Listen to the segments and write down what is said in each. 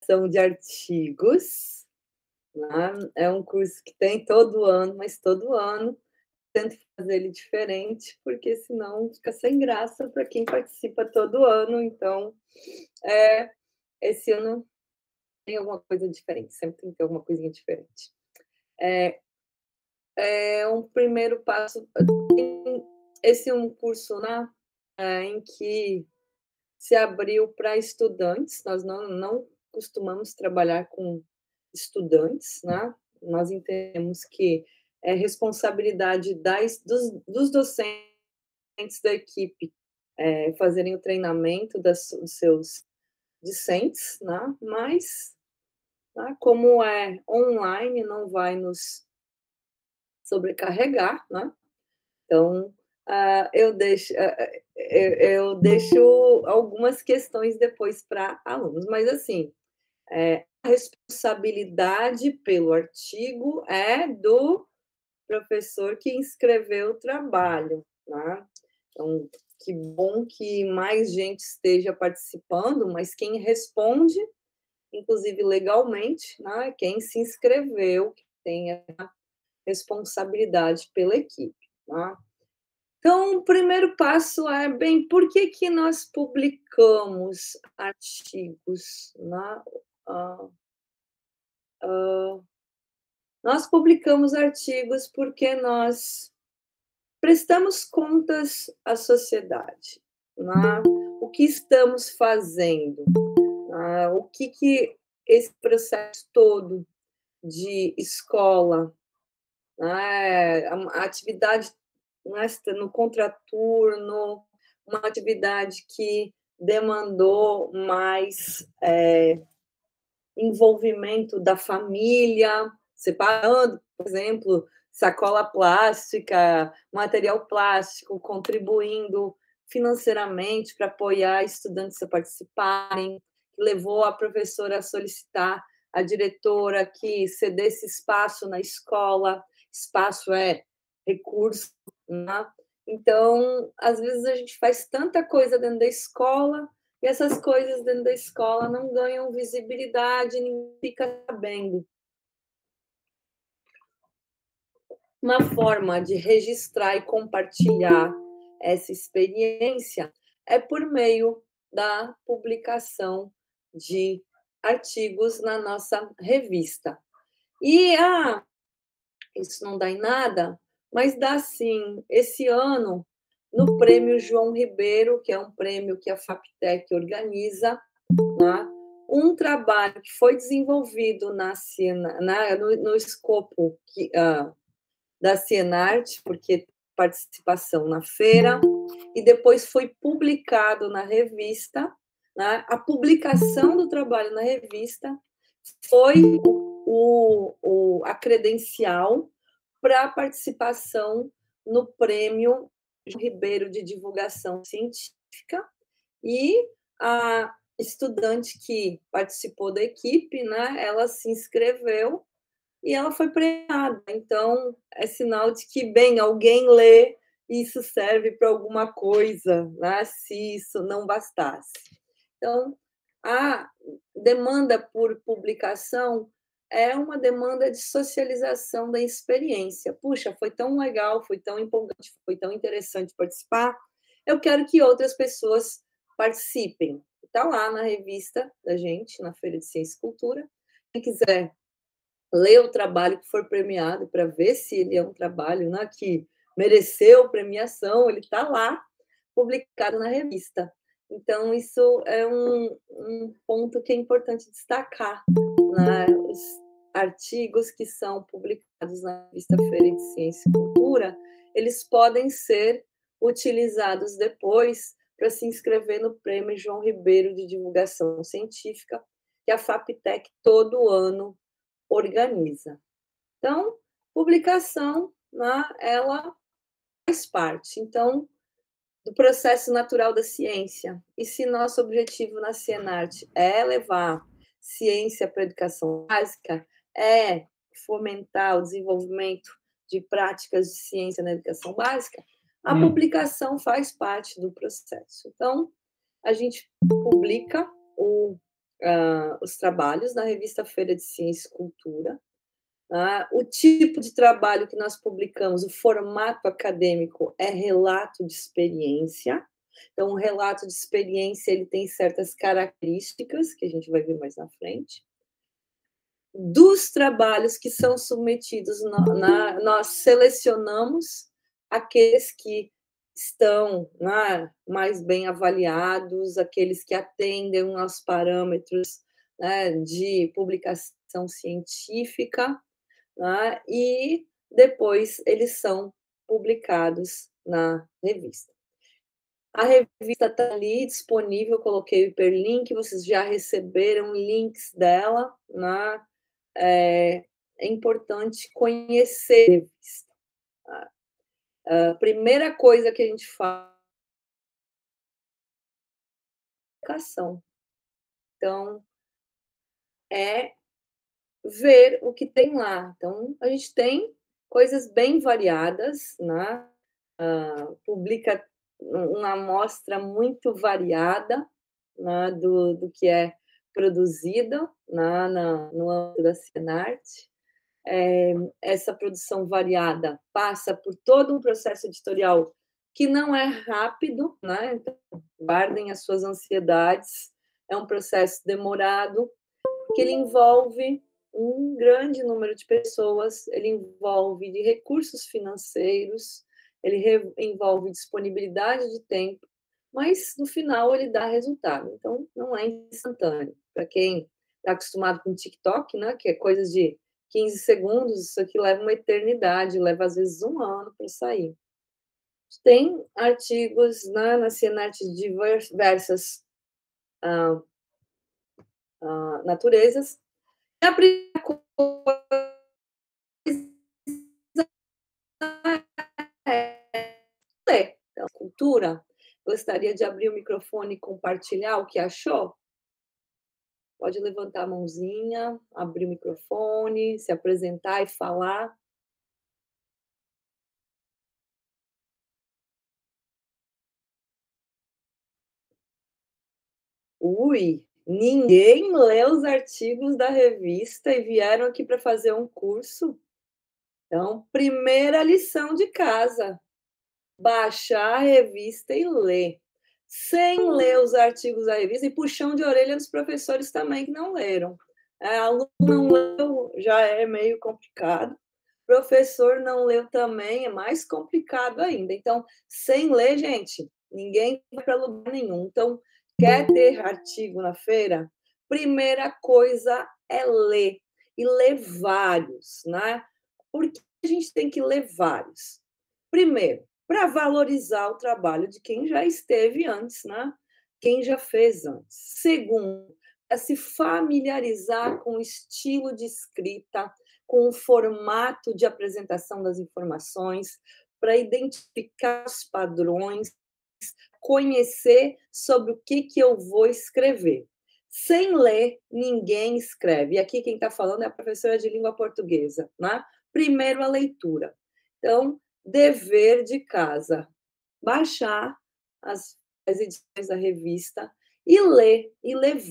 São de artigos, né? É um curso que tem todo ano, mas todo ano tento fazer ele diferente, porque senão fica sem graça para quem participa todo ano. Então, esse ano tem alguma coisa diferente, sempre tem que ter alguma coisinha diferente. É um primeiro passo. Esse é um curso, né, em que se abriu para estudantes. Nós não costumamos trabalhar com estudantes, né? Nós entendemos que é responsabilidade dos docentes da equipe fazerem o treinamento dos seus discentes, né? Mas, né, como é online, não vai nos sobrecarregar, né? Então, eu deixo algumas questões depois para alunos, mas assim, a responsabilidade pelo artigo é do professor que inscreveu o trabalho, né? Então, que bom que mais gente esteja participando, mas quem responde, inclusive legalmente, né, quem se inscreveu, que tem a responsabilidade pela equipe, né? Então, o primeiro passo é, bem, por que que nós publicamos artigos, né? Ah, nós publicamos artigos porque nós prestamos contas à sociedade, né? O que estamos fazendo, o que esse processo todo de escola, né? A atividade, né, no contraturno, uma atividade que demandou mais envolvimento da família, separando, por exemplo, sacola plástica, material plástico, contribuindo financeiramente para apoiar estudantes a participarem, que levou a professora a solicitar à diretora que cedesse espaço na escola. Espaço é recurso, né? Então, às vezes a gente faz tanta coisa dentro da escola e essas coisas dentro da escola não ganham visibilidade, ninguém fica sabendo. Uma forma de registrar e compartilhar essa experiência é por meio da publicação de artigos na nossa revista. E isso não dá em nada, mas dá sim. Esse ano, no Prêmio João Ribeiro, que é um prêmio que a FAPTEC organiza, né, um trabalho que foi desenvolvido no escopo da Cienarte, porque participação na feira, e depois foi publicado na revista, né? A publicação do trabalho na revista foi a credencial para a participação no Prêmio Ribeiro de Divulgação Científica, e a estudante que participou da equipe, né, ela se inscreveu e ela foi premiada. Então, é sinal de que, bem, alguém lê e isso serve para alguma coisa, né, se isso não bastasse. Então, a demanda por publicação é uma demanda de socialização da experiência. Puxa, foi tão legal, foi tão empolgante, foi tão interessante participar. Eu quero que outras pessoas participem. Está lá na revista da gente, na Feira de Ciência e Cultura. Quem quiser ler o trabalho que for premiado para ver se ele é um trabalho, né, que mereceu premiação, ele está lá, publicado na revista. Então, isso é um ponto que é importante destacar, né? Os artigos que são publicados na revista Feira de Ciência e Cultura, eles podem ser utilizados depois para se inscrever no Prêmio João Ribeiro de Divulgação Científica, que a FAPTEC todo ano organiza. Então, publicação, né, ela faz parte, então, do processo natural da ciência. E se nosso objetivo na Cienarte é levar ciência para a educação básica, é fomentar o desenvolvimento de práticas de ciência na educação básica, a publicação faz parte do processo. Então, a gente publica os trabalhos na revista Feira de Ciência e Cultura, tá? O tipo de trabalho que nós publicamos, o formato acadêmico é relato de experiência. Então, o relato de experiência ele tem certas características que a gente vai ver mais na frente. Dos trabalhos que são submetidos, nós selecionamos aqueles que estão, né, mais bem avaliados, aqueles que atendem aos parâmetros, né, de publicação científica, né, e depois eles são publicados na revista. A revista está ali disponível, coloquei o hiperlink, vocês já receberam links dela, né? É importante conhecer a revista. Tá? A primeira coisa que a gente faz é educação. Então, é ver o que tem lá. Então, a gente tem coisas bem variadas, né? Publica uma amostra muito variada, né, do que é produzido, né, no âmbito da Cienarte. Essa produção variada passa por todo um processo editorial que não é rápido, né? Então, guardem as suas ansiedades, é um processo demorado, que ele envolve um grande número de pessoas, ele envolve de recursos financeiros, ele envolve disponibilidade de tempo, mas no final ele dá resultado. Então, não é instantâneo. Para quem está acostumado com TikTok, né, que é coisa de 15 segundos, isso aqui leva uma eternidade, leva às vezes um ano para sair. Tem artigos, né, na Cienarte de diversas ah, naturezas. E a primeira coisa é ler. Então, cultura. Gostaria de abrir o microfone e compartilhar o que achou? Pode levantar a mãozinha, abrir o microfone, se apresentar e falar. Ui, ninguém leu os artigos da revista e vieram aqui para fazer um curso? Então, primeira lição de casa: baixar a revista e ler. Sem ler os artigos da revista e puxão de orelha dos professores também que não leram. Aluno não leu, já é meio complicado. Professor não leu também, é mais complicado ainda. Então, sem ler, gente, ninguém vai para lugar nenhum. Então, quer ter artigo na feira? Primeira coisa é ler. E ler vários, né? Por que a gente tem que ler vários? Primeiro, para valorizar o trabalho de quem já esteve antes, né? Quem já fez antes. Segundo, para se familiarizar com o estilo de escrita, com o formato de apresentação das informações, para identificar os padrões, conhecer sobre o que eu vou escrever. Sem ler, ninguém escreve. E aqui quem está falando é a professora de língua portuguesa, né? Primeiro, a leitura. Então, dever de casa, baixar as edições da revista e ler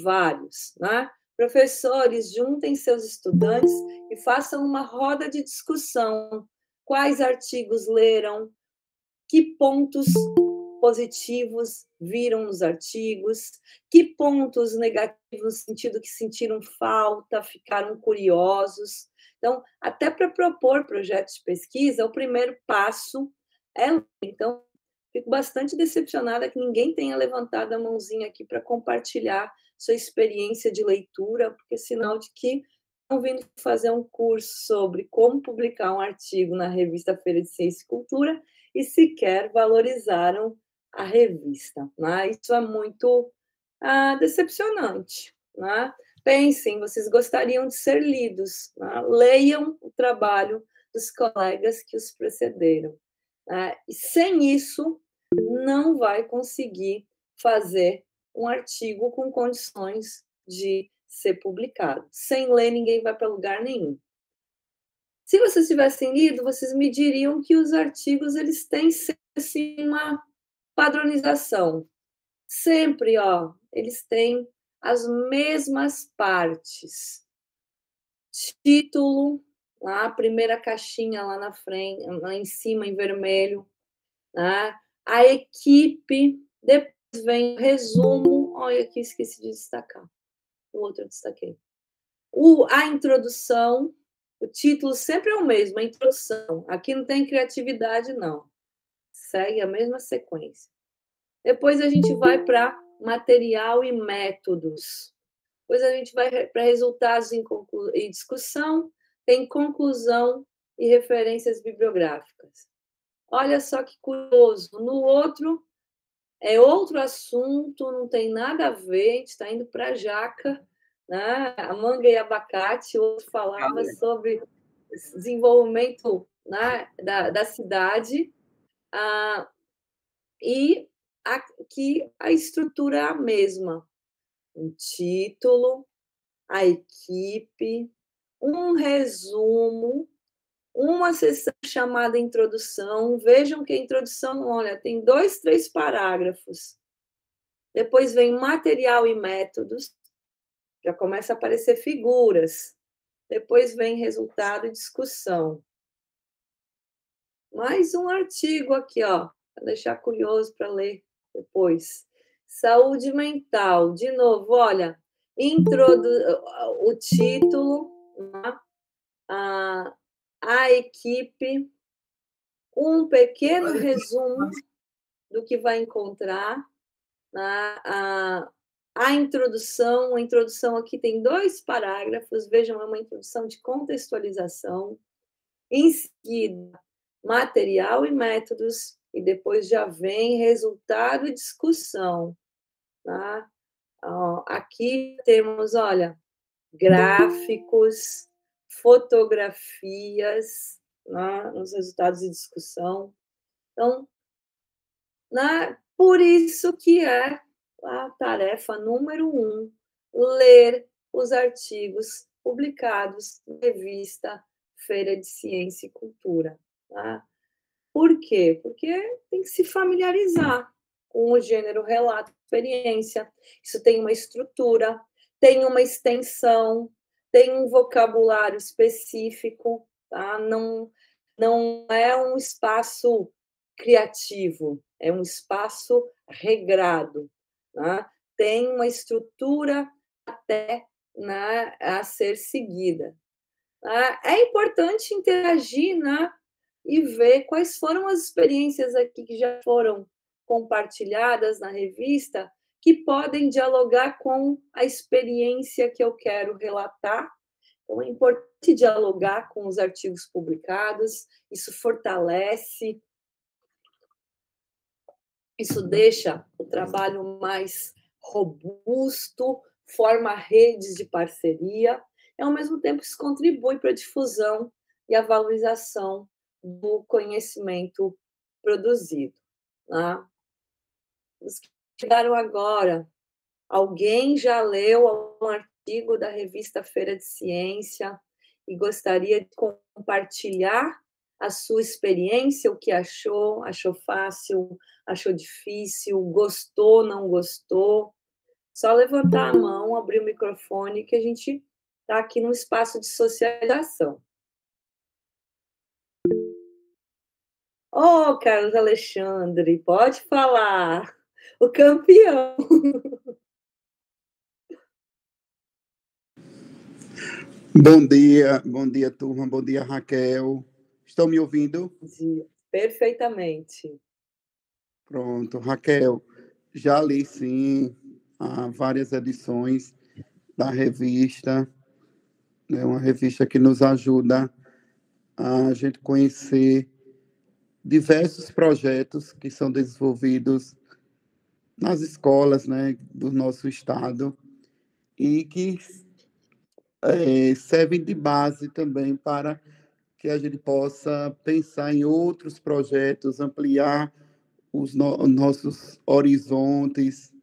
vários, né? Professores, juntem seus estudantes e façam uma roda de discussão. Quais artigos leram? Que pontos positivos viram nos artigos? Que pontos negativos, no sentido que sentiram falta, ficaram curiosos? Então, até para propor projetos de pesquisa, o primeiro passo é ler. Então, fico bastante decepcionada que ninguém tenha levantado a mãozinha aqui para compartilhar sua experiência de leitura, porque é sinal de que estão vindo fazer um curso sobre como publicar um artigo na revista Feira de Ciência e Cultura e sequer valorizaram a revista. Né? Isso é muito decepcionante. Né? Pensem, vocês gostariam de ser lidos. Né? Leiam o trabalho dos colegas que os precederam. Né? E sem isso, não vai conseguir fazer um artigo com condições de ser publicado. Sem ler, ninguém vai para lugar nenhum. Se vocês tivessem lido, vocês me diriam que os artigos eles têm sempre assim, uma padronização. Sempre, eles têm as mesmas partes. Título, lá, a primeira caixinha lá na frente, lá em cima, em vermelho, né? A equipe, depois vem o resumo. Olha aqui, esqueci de destacar. O outro eu destaquei. A introdução, o título sempre é o mesmo, a introdução. Aqui não tem criatividade, não. Segue a mesma sequência. Depois a gente vai para material e métodos. Depois a gente vai para resultados e discussão, tem conclusão e referências bibliográficas. Olha só que curioso. No outro, é outro assunto, não tem nada a ver, a gente está indo para a jaca, né? A manga e abacate, o outro falava sobre desenvolvimento, né, da cidade, e aqui a estrutura é a mesma. Um título, a equipe, um resumo, uma sessão chamada introdução. Vejam que a introdução, olha, tem 2, 3 parágrafos. Depois vem material e métodos, já começa a aparecer figuras. Depois vem resultado e discussão. Mais um artigo aqui, ó, para deixar curioso para ler depois. Saúde mental. De novo, olha, o título, né? a equipe, um pequeno resumo do que vai encontrar, né? A introdução aqui tem 2 parágrafos, vejam, é uma introdução de contextualização. Em seguida, material e métodos, e depois já vem resultado e discussão. Tá? Aqui temos, olha, gráficos, fotografias, né, nos resultados de discussão. Então, né, por isso que é a tarefa número 1, ler os artigos publicados na revista Feira de Ciência e Cultura. Tá? Por quê? Porque tem que se familiarizar com o gênero relato de experiência. Isso tem uma estrutura, tem uma extensão, tem um vocabulário específico, tá? Não é um espaço criativo, é um espaço regrado, tá? Tem uma estrutura até, né, a ser seguida. É importante interagir, né, e ver quais foram as experiências aqui que já foram compartilhadas na revista que podem dialogar com a experiência que eu quero relatar. Então, é importante dialogar com os artigos publicados, isso fortalece, isso deixa o trabalho mais robusto, forma redes de parceria, e, ao mesmo tempo, isso contribui para a difusão e a valorização do conhecimento produzido. Tá? Os que chegaram agora, alguém já leu algum artigo da revista Feira de Ciência e gostaria de compartilhar a sua experiência, o que achou? Achou fácil? Achou difícil? Gostou? Não gostou? Só levantar a mão, abrir o microfone, que a gente está aqui num espaço de socialização. Ô, Carlos Alexandre, pode falar. O campeão. Bom dia, turma, bom dia, Raquel. Estão me ouvindo? Perfeitamente. Pronto, Raquel, já li, sim, há várias edições da revista, é uma revista que nos ajuda a gente conhecer diversos projetos que são desenvolvidos nas escolas, né, do nosso estado e que servem de base também para que a gente possa pensar em outros projetos, ampliar os nossos horizontes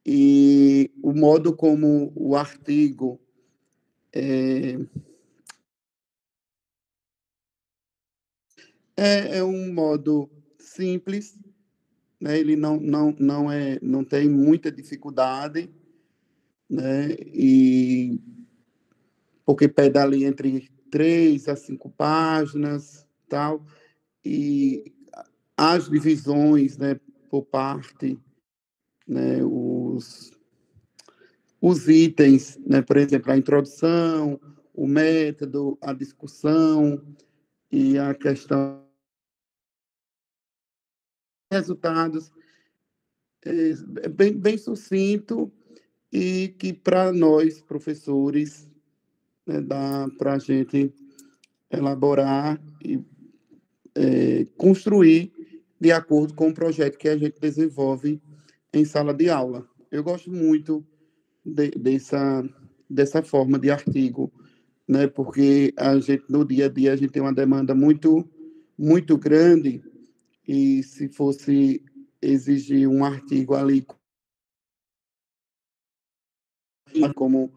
e o modo como o artigo é um modo simples, né? Ele não tem muita dificuldade, né? E porque pede ali entre 3 a 5 páginas, tal, e as divisões, né, por parte, né, os itens, né, por exemplo, a introdução, o método, a discussão e a questão de resultados, é bem sucinto e que para nós, professores, né, dá para a gente elaborar e construir de acordo com o projeto que a gente desenvolve em sala de aula. Eu gosto muito dessa forma de artigo, né? Porque a gente no dia a dia a gente tem uma demanda muito grande e se fosse exigir um artigo ali como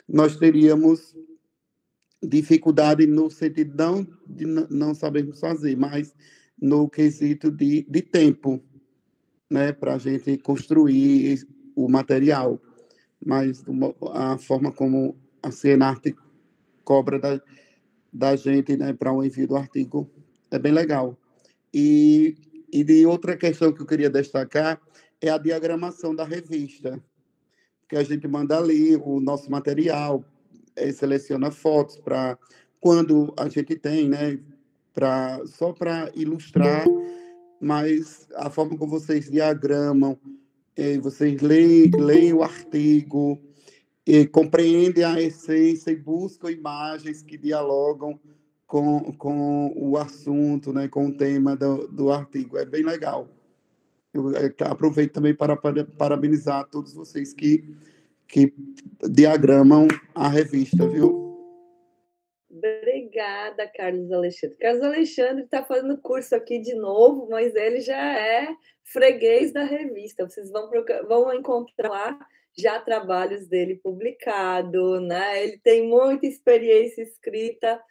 nós teríamos dificuldade no sentido não de não sabermos fazer, mas no quesito de tempo, né, para a gente construir o material. Mas a forma como a Cienarte cobra da gente, né, para o envio do artigo é bem legal. E de outra questão que eu queria destacar é a diagramação da revista, que a gente manda ali o nosso material, seleciona fotos para quando a gente tem, né, só para ilustrar, mas a forma como vocês diagramam, vocês leem o artigo, e compreendem a essência e buscam imagens que dialogam com o assunto, né, com o tema do artigo. É bem legal. Eu aproveito também para parabenizar todos vocês que diagramam a revista, viu? Obrigada, Carlos Alexandre. Carlos Alexandre está fazendo curso aqui de novo, mas ele já é freguês da revista. Vocês vão encontrar lá já trabalhos dele publicados, né? Ele tem muita experiência escrita.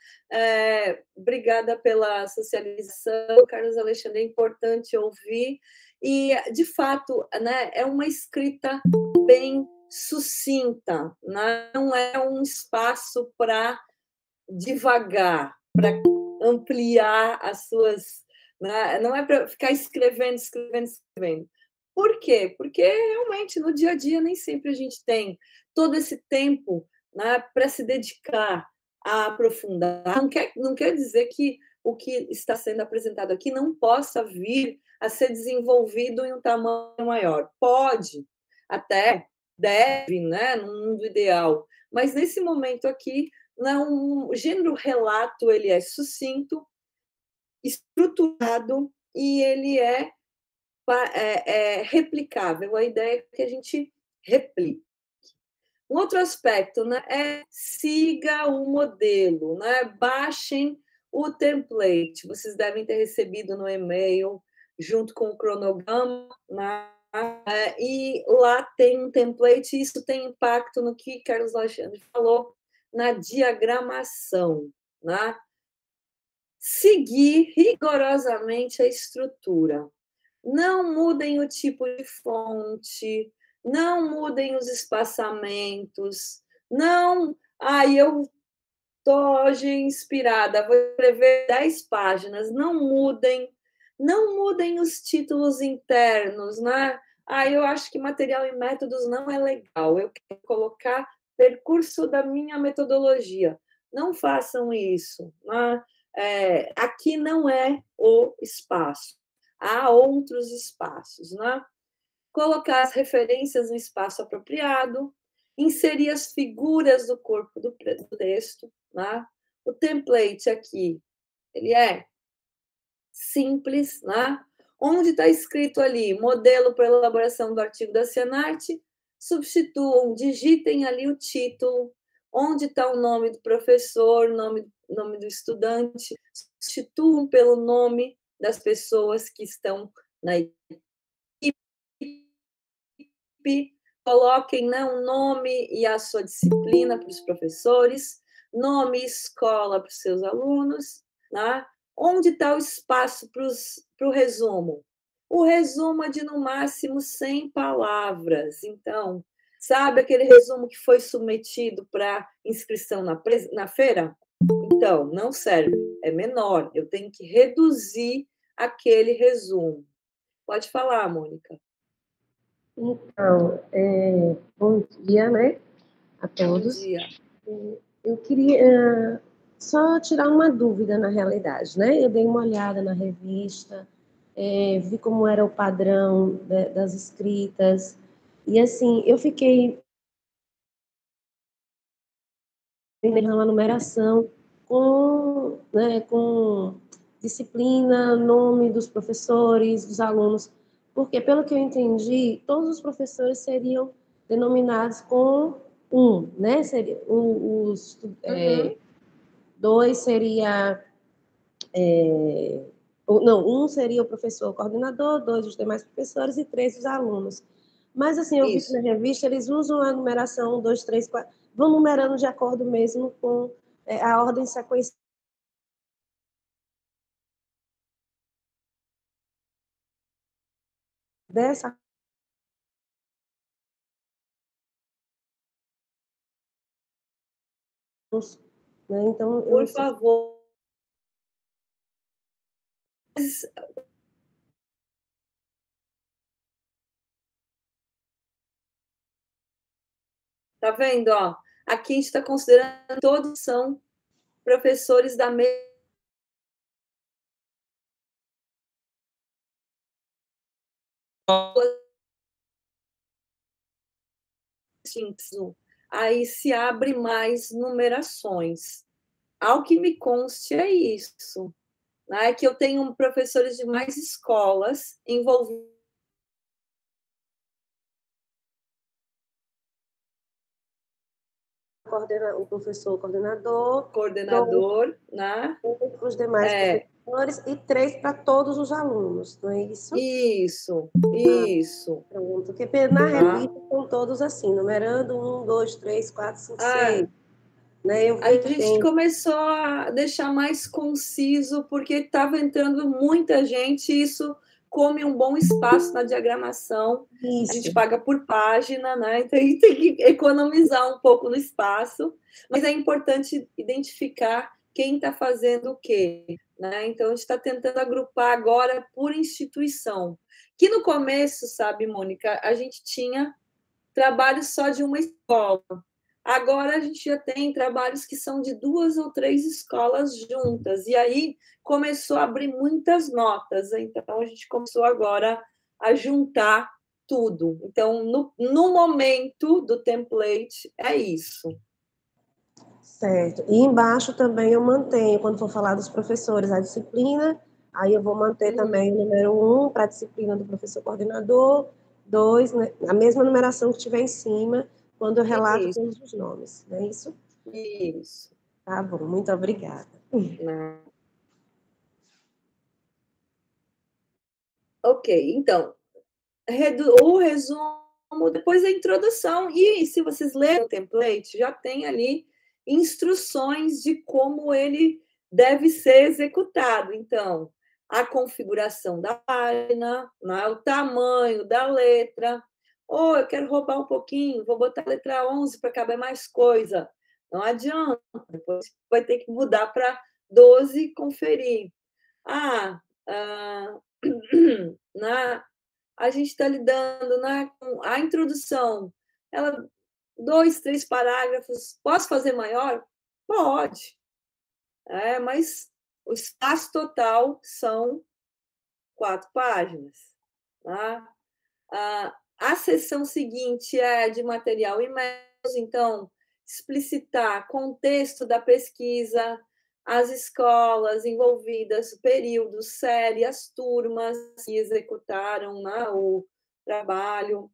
Obrigada pela socialização, Carlos Alexandre. É importante ouvir. E, de fato, né, é uma escrita bem sucinta, né? Não é um espaço para devagar, para ampliar as suas. Né? Não é para ficar escrevendo. Por quê? Porque realmente no dia a dia nem sempre a gente tem todo esse tempo, né, para se dedicar a aprofundar. Não quer dizer que o que está sendo apresentado aqui não possa vir a ser desenvolvido em um tamanho maior. Pode, até deve, né, no mundo ideal. Mas nesse momento aqui, não, o gênero relato ele é sucinto, estruturado e ele é replicável. A ideia é que a gente replique. Um outro aspecto, né, é siga o modelo, né? Baixem o template. Vocês devem ter recebido no e-mail junto com o cronograma, né? E lá tem um template, e isso tem impacto no que Carlos Alexandre falou, na diagramação, né? Seguir rigorosamente a estrutura. Não mudem o tipo de fonte, não mudem os espaçamentos, não. Eu estou hoje inspirada, vou escrever 10 páginas, não mudem os títulos internos, né? Eu acho que material e métodos não é legal, eu quero colocar percurso da minha metodologia. Não façam isso, né? Aqui não é o espaço, há outros espaços, né? Colocar as referências no espaço apropriado, inserir as figuras do corpo do texto, né? O template aqui, ele é simples, né? Onde está escrito ali, modelo para elaboração do artigo da Cienarte, substituam, digitem ali o título, onde está o nome do professor, nome do estudante, substituam pelo nome das pessoas que estão na equipe, coloquem, né, um nome e a sua disciplina para os professores, nome e escola para os seus alunos, né? Onde está o espaço para o resumo? O resumo é de, no máximo, 100 palavras. Então, sabe aquele resumo que foi submetido para inscrição na feira? Então, não serve, é menor. Eu tenho que reduzir aquele resumo. Pode falar, Mônica. Então, bom dia, né, a todos. Bom dia. Eu queria só tirar uma dúvida, na realidade, né? Eu dei uma olhada na revista, vi como era o padrão das escritas, e assim, eu fiquei na numeração com disciplina, nome dos professores, dos alunos, porque, pelo que eu entendi, todos os professores seriam denominados com né? Seria, dois seria... não, um seria o professor coordenador, dois os demais professores e três os alunos. Mas, assim, eu vi que na revista eles usam a numeração 1, 2, 3, 4, vão numerando de acordo mesmo com a ordem sequencial dessa. Né? Então, por favor. Tá vendo? Ó, aqui a gente está considerando todos são professores da mesma. Aí se abre mais numerações. Ao que me conste é isso, né? Que eu tenho professores de mais escolas envolvidos. O professor coordenador, né? Os demais professores e 3 para todos os alunos, não é isso? Isso. Pronto, porque na revista são todos assim, numerando 1, 2, 3, 4, 5, 6. Né? A gente começou a deixar mais conciso, porque estava entrando muita gente, e isso come um bom espaço na diagramação. Isso. A gente paga por página, né? Então a gente tem que economizar um pouco no espaço, mas é importante identificar quem está fazendo o quê, né? Então a gente está tentando agrupar agora por instituição. Que no começo, sabe, Mônica, a gente tinha trabalho só de uma escola. Agora a gente já tem trabalhos que são de 2 ou 3 escolas juntas, e aí começou a abrir muitas notas, então a gente começou agora a juntar tudo. Então, no momento do template, é isso. Certo. E embaixo também eu mantenho, quando for falar dos professores, a disciplina, aí eu vou manter também o número 1 para a disciplina do professor coordenador, 2, né, a mesma numeração que tiver em cima, quando eu relato todos os nomes, não é isso? Isso. Tá bom, muito obrigada. Ok, então, o resumo, depois a introdução, e se vocês lerem o template, já tem ali instruções de como ele deve ser executado. Então, a configuração da página, né, o tamanho da letra. Ou eu quero roubar um pouquinho, vou botar a letra 11 para caber mais coisa. Não adianta, depois vai ter que mudar para 12 e conferir. A gente está lidando, né, com a introdução. Ela, 2, 3 parágrafos. Posso fazer maior? Pode. Mas o espaço total são 4 páginas. Tá? A seção seguinte é de material imerso, então, explicitar contexto da pesquisa, as escolas envolvidas, períodos, série, as turmas que executaram, né, o trabalho,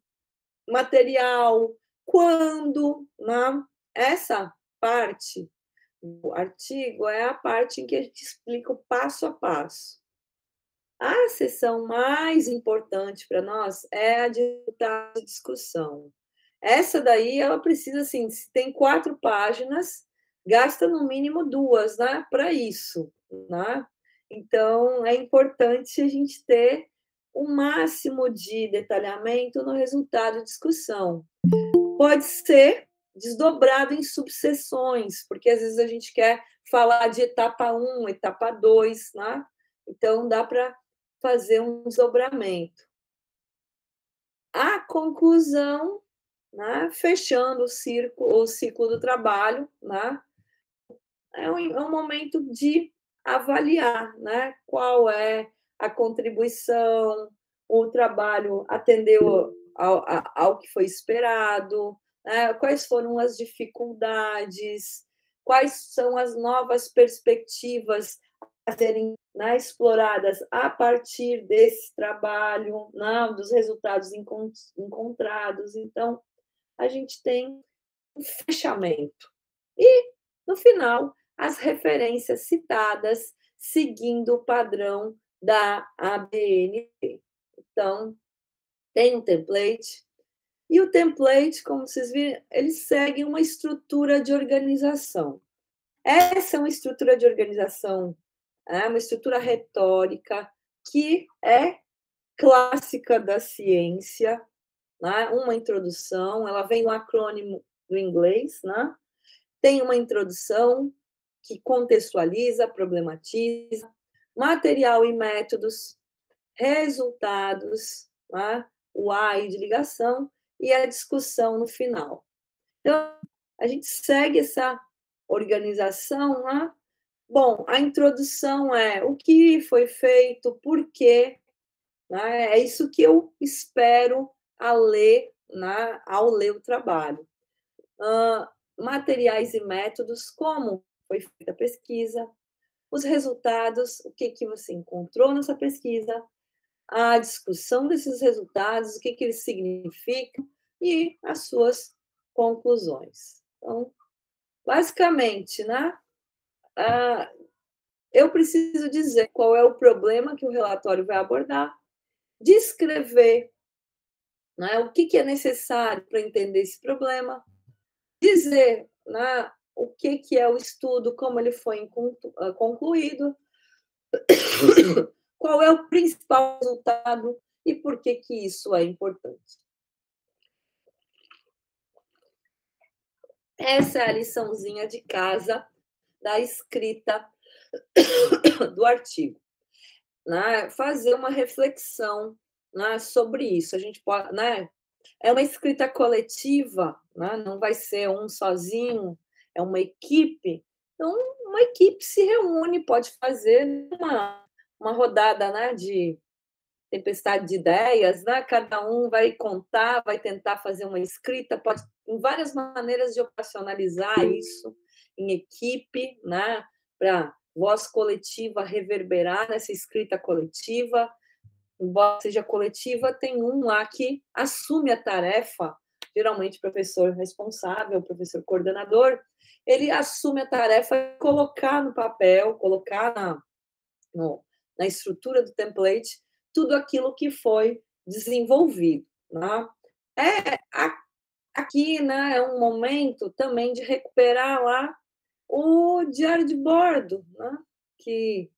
material, quando, né? Essa parte do artigo é a parte em que a gente explica o passo a passo. A seção mais importante para nós é a de discussão. Essa daí, ela precisa, assim, se tem 4 páginas, gasta no mínimo 2, né, para isso, né? Então, é importante a gente ter o máximo de detalhamento no resultado de discussão. Pode ser desdobrado em subseções, porque às vezes a gente quer falar de etapa 1, etapa 2, né? Então dá para fazer um desdobramento. A conclusão, né? Fechando o ciclo do trabalho, né? É um momento de avaliar, né? Qual é a contribuição, o trabalho atendeu ao que foi esperado, né? Quais foram as dificuldades, quais são as novas perspectivas a serem, né, exploradas a partir desse trabalho, né, dos resultados encontrados. Então, a gente tem um fechamento. E, no final, as referências citadas seguindo o padrão da ABNT. Então, tem um template, e o template, como vocês viram, ele segue uma estrutura de organização. Essa é uma estrutura de organização, uma estrutura retórica que é clássica da ciência, né? Uma introdução, ela vem no acrônimo do inglês, né? Tem uma introdução que contextualiza, problematiza, material e métodos, resultados, né? O AI de ligação e a discussão no final. Então, a gente segue essa organização lá. Bom, a introdução é o que foi feito, por quê, né? É isso que eu espero ao ler, né? Ao ler o trabalho. Materiais e métodos, como foi feita a pesquisa, os resultados, o que você encontrou nessa pesquisa, a discussão desses resultados, o que eles significam e as suas conclusões. Então, basicamente, né? Eu preciso dizer qual é o problema que o relatório vai abordar, descrever, né, o que é necessário para entender esse problema, dizer, né, o que é o estudo, como ele foi concluído, qual é o principal resultado e por que isso é importante. Essa é a liçãozinha de casa da escrita do artigo. Né? Fazer uma reflexão, né, sobre isso. A gente pode, né? É uma escrita coletiva, né? Não vai ser um sozinho, é uma equipe. Então, uma equipe se reúne, pode fazer uma rodada, né, de tempestade de ideias, né? Cada um vai contar, vai tentar fazer uma escrita, pode tem várias maneiras de operacionalizar isso em equipe, né? Para voz coletiva reverberar nessa escrita coletiva. Embora seja coletiva, tem um lá que assume a tarefa, geralmente professor responsável, professor coordenador, ele assume a tarefa de colocar no papel, colocar na estrutura do template, tudo aquilo que foi desenvolvido. Né? Aqui, né, é um momento também de recuperar lá o diário de bordo, né, que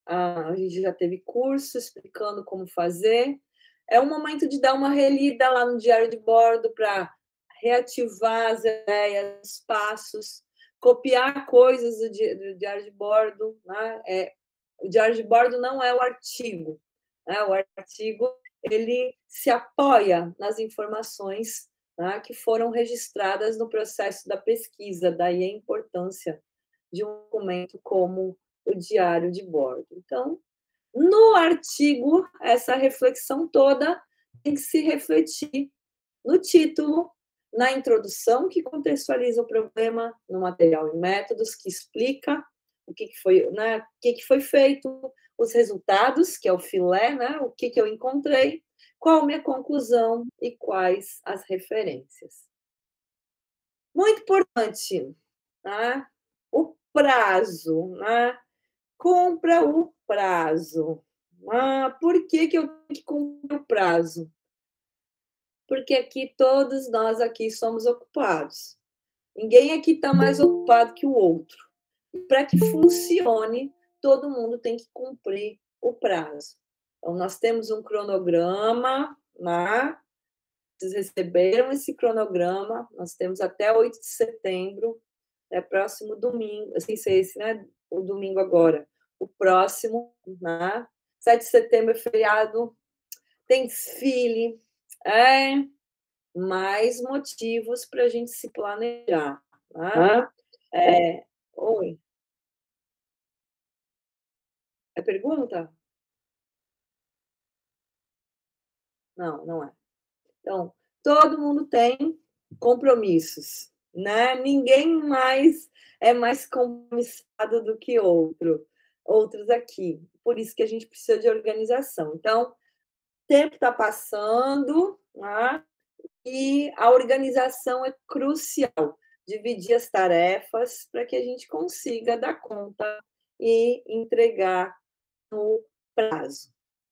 a gente já teve curso explicando como fazer. É um momento de dar uma relida lá no diário de bordo para reativar as ideias, os passos, copiar coisas do diário de bordo. Né? O diário de bordo não é o artigo. Né? O artigo ele se apoia nas informações, né, que foram registradas no processo da pesquisa, daí a importância de um documento como o diário de bordo. Então, no artigo, essa reflexão toda tem que se refletir no título, na introdução, que contextualiza o problema, no material e métodos, que explica o que foi, né, o que foi feito, os resultados, que é o filé, né, o que eu encontrei, qual a minha conclusão e quais as referências. Muito importante, né? O prazo, né? Cumpra o prazo. Por que eu tenho que cumprir o prazo? Porque aqui todos nós aqui somos ocupados. Ninguém aqui está mais ocupado que o outro. E para que funcione, todo mundo tem que cumprir o prazo. Então, nós temos um cronograma, né? Vocês receberam esse cronograma, nós temos até 8 de setembro, próximo domingo, assim, esse, né? O domingo agora. O próximo, né? 7 de setembro é feriado, tem desfile, mais motivos para a gente se planejar. Tá? Oi. É pergunta? Não, não é. Então, todo mundo tem compromissos, né? Ninguém mais é mais compromissado do que outros aqui. Por isso que a gente precisa de organização. Então, o tempo está passando, né? E a organização é crucial. Dividir as tarefas para que a gente consiga dar conta e entregar no prazo.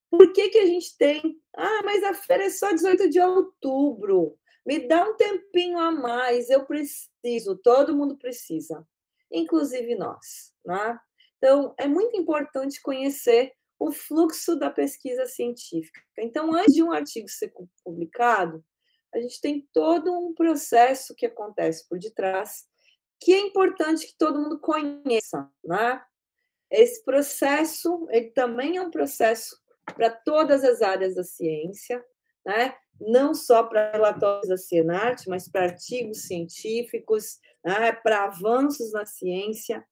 Por que a gente tem? Mas a feira é só 18 de outubro. Me dá um tempinho a mais, eu preciso, todo mundo precisa, inclusive nós. Né? Então, é muito importante conhecer o fluxo da pesquisa científica. Então, antes de um artigo ser publicado, a gente tem todo um processo que acontece por detrás, que é importante que todo mundo conheça. Né? Esse processo, ele também é um processo para todas as áreas da ciência, né? Não só para relatórios da Cienart, mas para artigos científicos, né? Para avanços na ciência.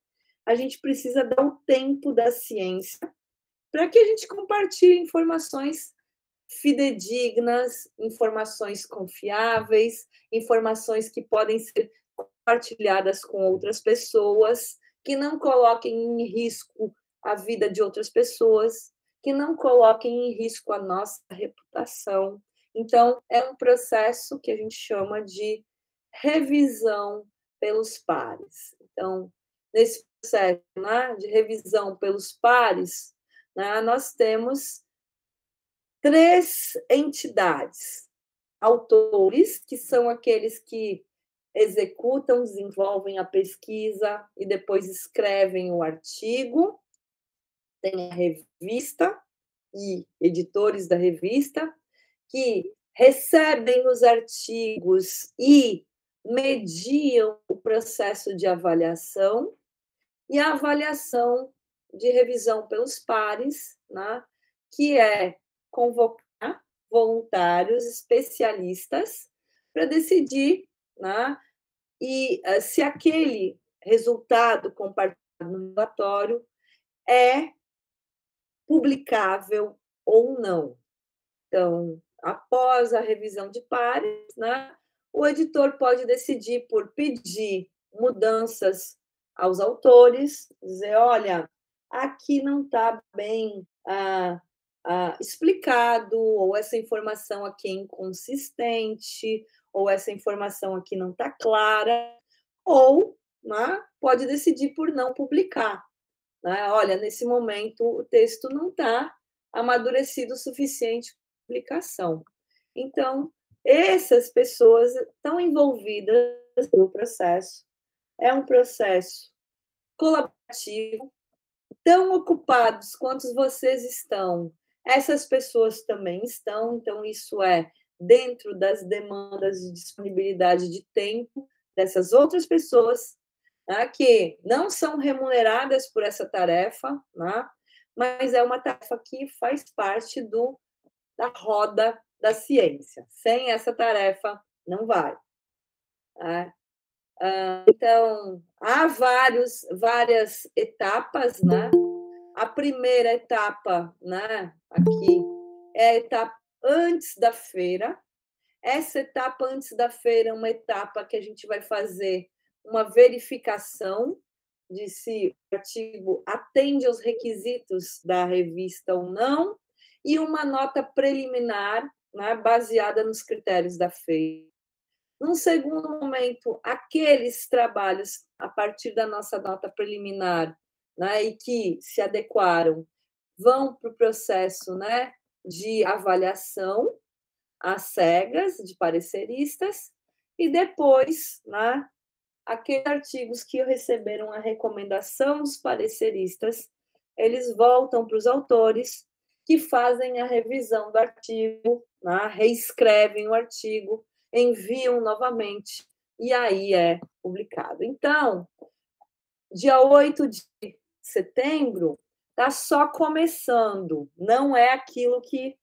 A gente precisa dar o tempo da ciência para que a gente compartilhe informações fidedignas, informações confiáveis, informações que podem ser compartilhadas com outras pessoas, que não coloquem em risco a vida de outras pessoas, que não coloquem em risco a nossa reputação. Então, é um processo que a gente chama de revisão pelos pares. Então, nesse processo, né, de revisão pelos pares, né, nós temos 3 entidades: autores, que são aqueles que executam, desenvolvem a pesquisa e depois escrevem o artigo. Tem a revista e editores da revista, que recebem os artigos e mediam o processo de avaliação, e a avaliação de revisão pelos pares, né, que é convocar voluntários especialistas para decidir, né, e se aquele resultado compartilhado no relatório é publicável ou não. Então, após a revisão de pares, né, o editor pode decidir por pedir mudanças aos autores, dizer, olha, aqui não está bem explicado, ou essa informação aqui é inconsistente, ou essa informação aqui não está clara, ou, né, pode decidir por não publicar. Né? Olha, nesse momento o texto não está amadurecido o suficiente para publicação. Então, essas pessoas estão envolvidas no processo. É um processo colaborativo. Tão ocupados quanto vocês estão, essas pessoas também estão. Então, isso é dentro das demandas de disponibilidade de tempo dessas outras pessoas, né, que não são remuneradas por essa tarefa, né, mas é uma tarefa que faz parte da roda da ciência. Sem essa tarefa, não vai. Né? Então, há várias etapas, né? A primeira etapa, né, aqui, é a etapa antes da feira. Essa etapa antes da feira é uma etapa que a gente vai fazer uma verificação de se o artigo atende aos requisitos da revista ou não, e uma nota preliminar, né, baseada nos critérios da feira. Num segundo momento, aqueles trabalhos, a partir da nossa nota preliminar, né, e que se adequaram, vão para o processo, né, de avaliação às cegas, de pareceristas, e depois, né, aqueles artigos que receberam a recomendação dos pareceristas, eles voltam para os autores que fazem a revisão do artigo, né? Reescrevem o artigo, enviam novamente, e aí é publicado. Então, dia 8 de setembro está só começando, não é aquilo que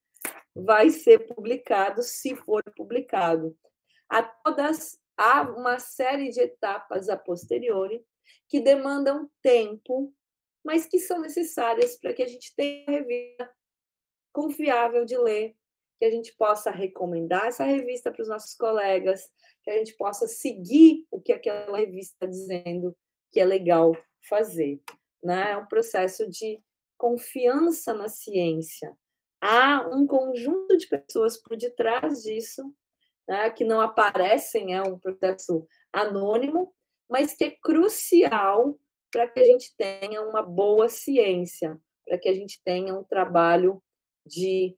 vai ser publicado, se for publicado. Há uma série de etapas a posteriori que demandam tempo, mas que são necessárias para que a gente tenha uma revista confiável de ler, que a gente possa recomendar essa revista para os nossos colegas, que a gente possa seguir o que aquela revista está dizendo que é legal fazer. Né? É um processo de confiança na ciência. Há um conjunto de pessoas por detrás disso, né, que não aparecem, é um processo anônimo, mas que é crucial para que a gente tenha uma boa ciência, para que a gente tenha um trabalho de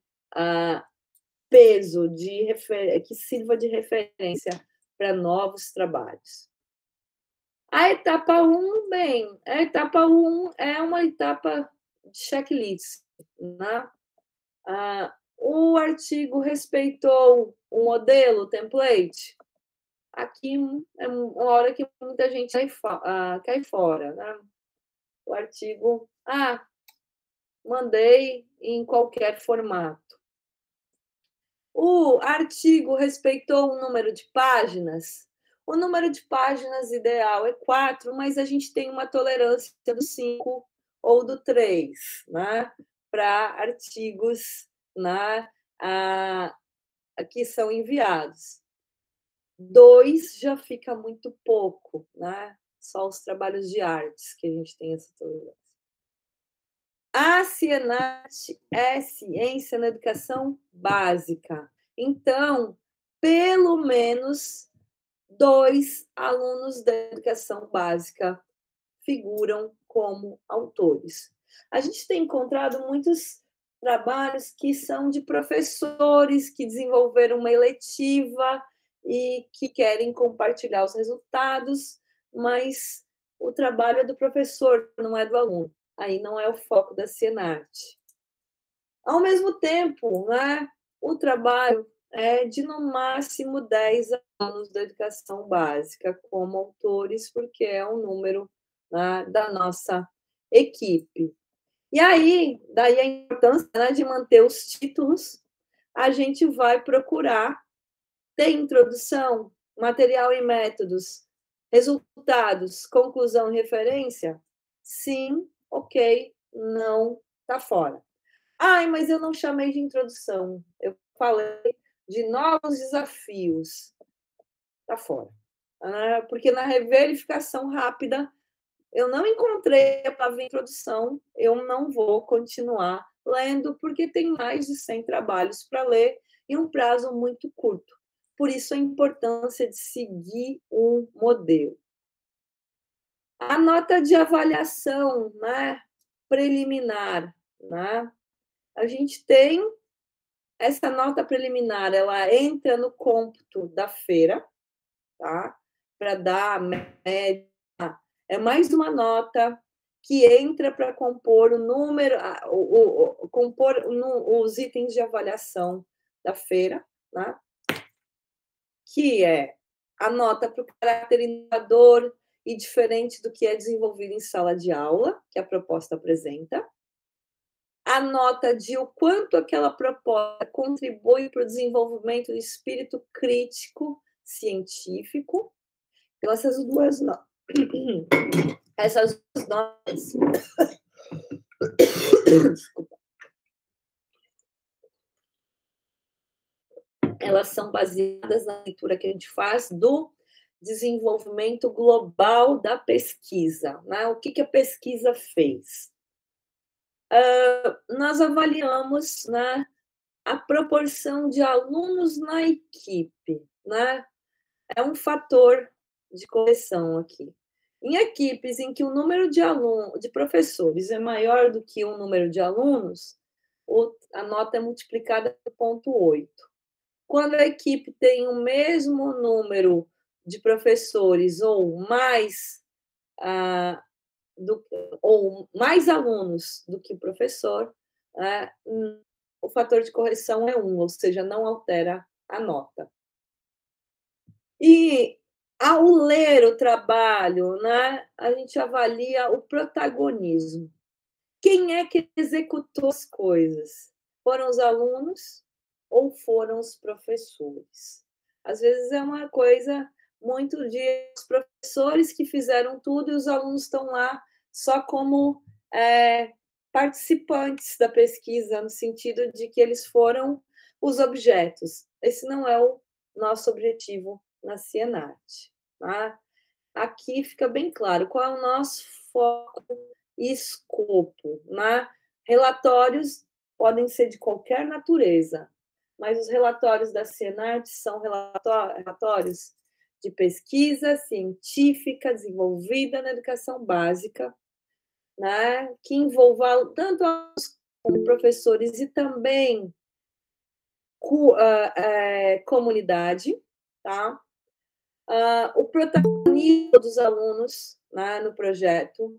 peso, que sirva de referência para novos trabalhos. A etapa 1, a etapa 1 é uma etapa de checklist. Né? O artigo respeitou o modelo, o template? Aqui é uma hora que muita gente cai fora. Né? O artigo, mandei em qualquer formato. O artigo respeitou o número de páginas? O número de páginas ideal é 4, mas a gente tem uma tolerância do 5 ou do 3, né? Para artigos, né, que são enviados. 2 já fica muito pouco, né? Só os trabalhos de artes que a gente tem essa tolerância. A Cienart é ciência na educação básica. Então, pelo menos 2 alunos da educação básica figuram como autores. A gente tem encontrado muitos trabalhos que são de professores que desenvolveram uma eletiva e que querem compartilhar os resultados, mas o trabalho é do professor, não é do aluno. Aí não é o foco da Cienart. Ao mesmo tempo, né, o trabalho é de, no máximo, 10 alunos da educação básica como autores, porque é o número, né, da nossa equipe. E aí, daí a importância, né, de manter os títulos, a gente vai procurar ter introdução, material e métodos, resultados, conclusão e referência? Sim, ok, não, está fora. Mas eu não chamei de introdução, eu falei de novos desafios. Está fora. Porque na verificação rápida, eu não encontrei a palavra introdução, eu não vou continuar lendo, porque tem mais de 100 trabalhos para ler e um prazo muito curto. Por isso, a importância de seguir um modelo. A nota de avaliação, né, preliminar, né? A gente tem essa nota preliminar, ela entra no cômputo da feira, tá? Para dar a média. É mais uma nota que entra para compor o número, compor os itens de avaliação da feira, né? Que é a nota para o caráter inovador e diferente do que é desenvolvido em sala de aula, que a proposta apresenta. A nota de o quanto aquela proposta contribui para o desenvolvimento do espírito crítico científico. Então, essas duas notas, elas são baseadas na leitura que a gente faz do desenvolvimento global da pesquisa. Né? O que a pesquisa fez? Nós avaliamos, né, a proporção de alunos na equipe. Né? É um fator de correção aqui. Em equipes em que o número de professores é maior do que o número de alunos, a nota é multiplicada por 0,8. Quando a equipe tem o mesmo número de professores ou mais alunos do que o professor, o fator de correção é 1, ou seja, não altera a nota. E, ao ler o trabalho, né, a gente avalia o protagonismo. Quem é que executou as coisas? Foram os alunos ou foram os professores? Às vezes é uma coisa muito de os professores que fizeram tudo e os alunos estão lá só como participantes da pesquisa, no sentido de que eles foram os objetos. Esse não é o nosso objetivo na Cienart. Tá? Aqui fica bem claro qual é o nosso foco e escopo. Né? Relatórios podem ser de qualquer natureza, mas os relatórios da Cienart são relatórios de pesquisa científica desenvolvida na educação básica, né? Que envolva tanto alunos como professores e também comunidade, tá? O protagonismo dos alunos, né, no projeto,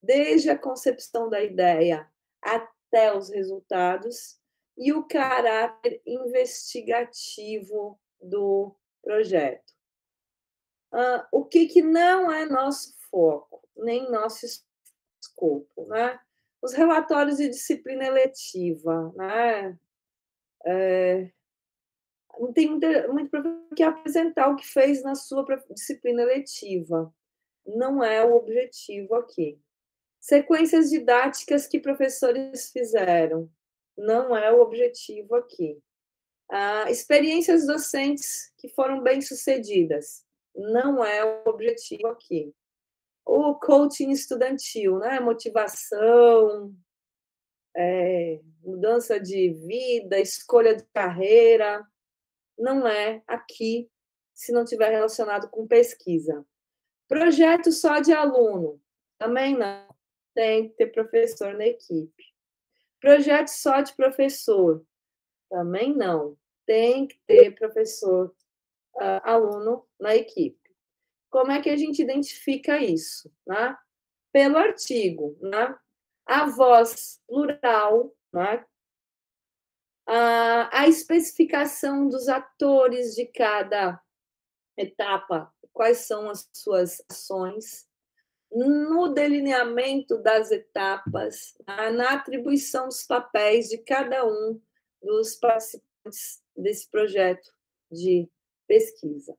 desde a concepção da ideia até os resultados, e o caráter investigativo do projeto. O que não é nosso foco, nem nosso escopo, né? Os relatórios de disciplina eletiva, né? Não tem muito professor que apresentar o que fez na sua disciplina eletiva. Não é o objetivo aqui. Sequências didáticas que professores fizeram. Não é o objetivo aqui. Experiências docentes que foram bem-sucedidas. Não é o objetivo aqui. O coaching estudantil, né? Motivação, mudança de vida, escolha de carreira. Não é aqui, se não tiver relacionado com pesquisa. Projeto só de aluno. Também não. Tem que ter professor na equipe. Projeto só de professor. Também não. Tem que ter professor, aluno na equipe. Como é que a gente identifica isso? Né? Pelo artigo. Né? A voz plural, né? A especificação dos atores de cada etapa, quais são as suas ações, no delineamento das etapas, na atribuição dos papéis de cada um dos participantes desse projeto de pesquisa.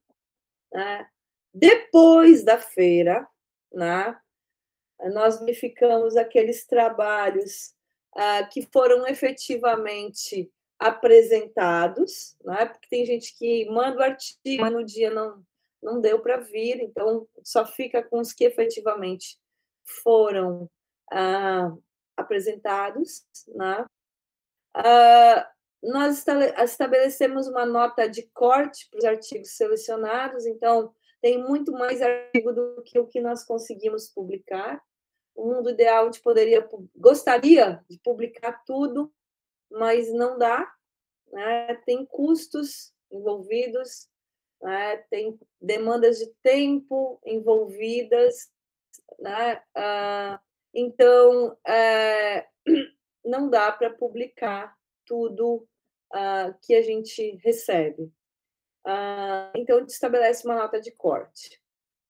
Depois da feira, nós verificamos aqueles trabalhos que foram efetivamente apresentados, porque tem gente que manda o artigo, mas no dia não deu para vir, então só fica com os que efetivamente foram apresentados. Nós estabelecemos uma nota de corte para os artigos selecionados, então tem muito mais artigo do que o que nós conseguimos publicar. O mundo ideal, a gente gostaria de publicar tudo, mas não dá, né? Tem custos envolvidos, né? Tem demandas de tempo envolvidas, né? Então, não dá para publicar tudo que a gente recebe. Então, a gente estabelece uma nota de corte.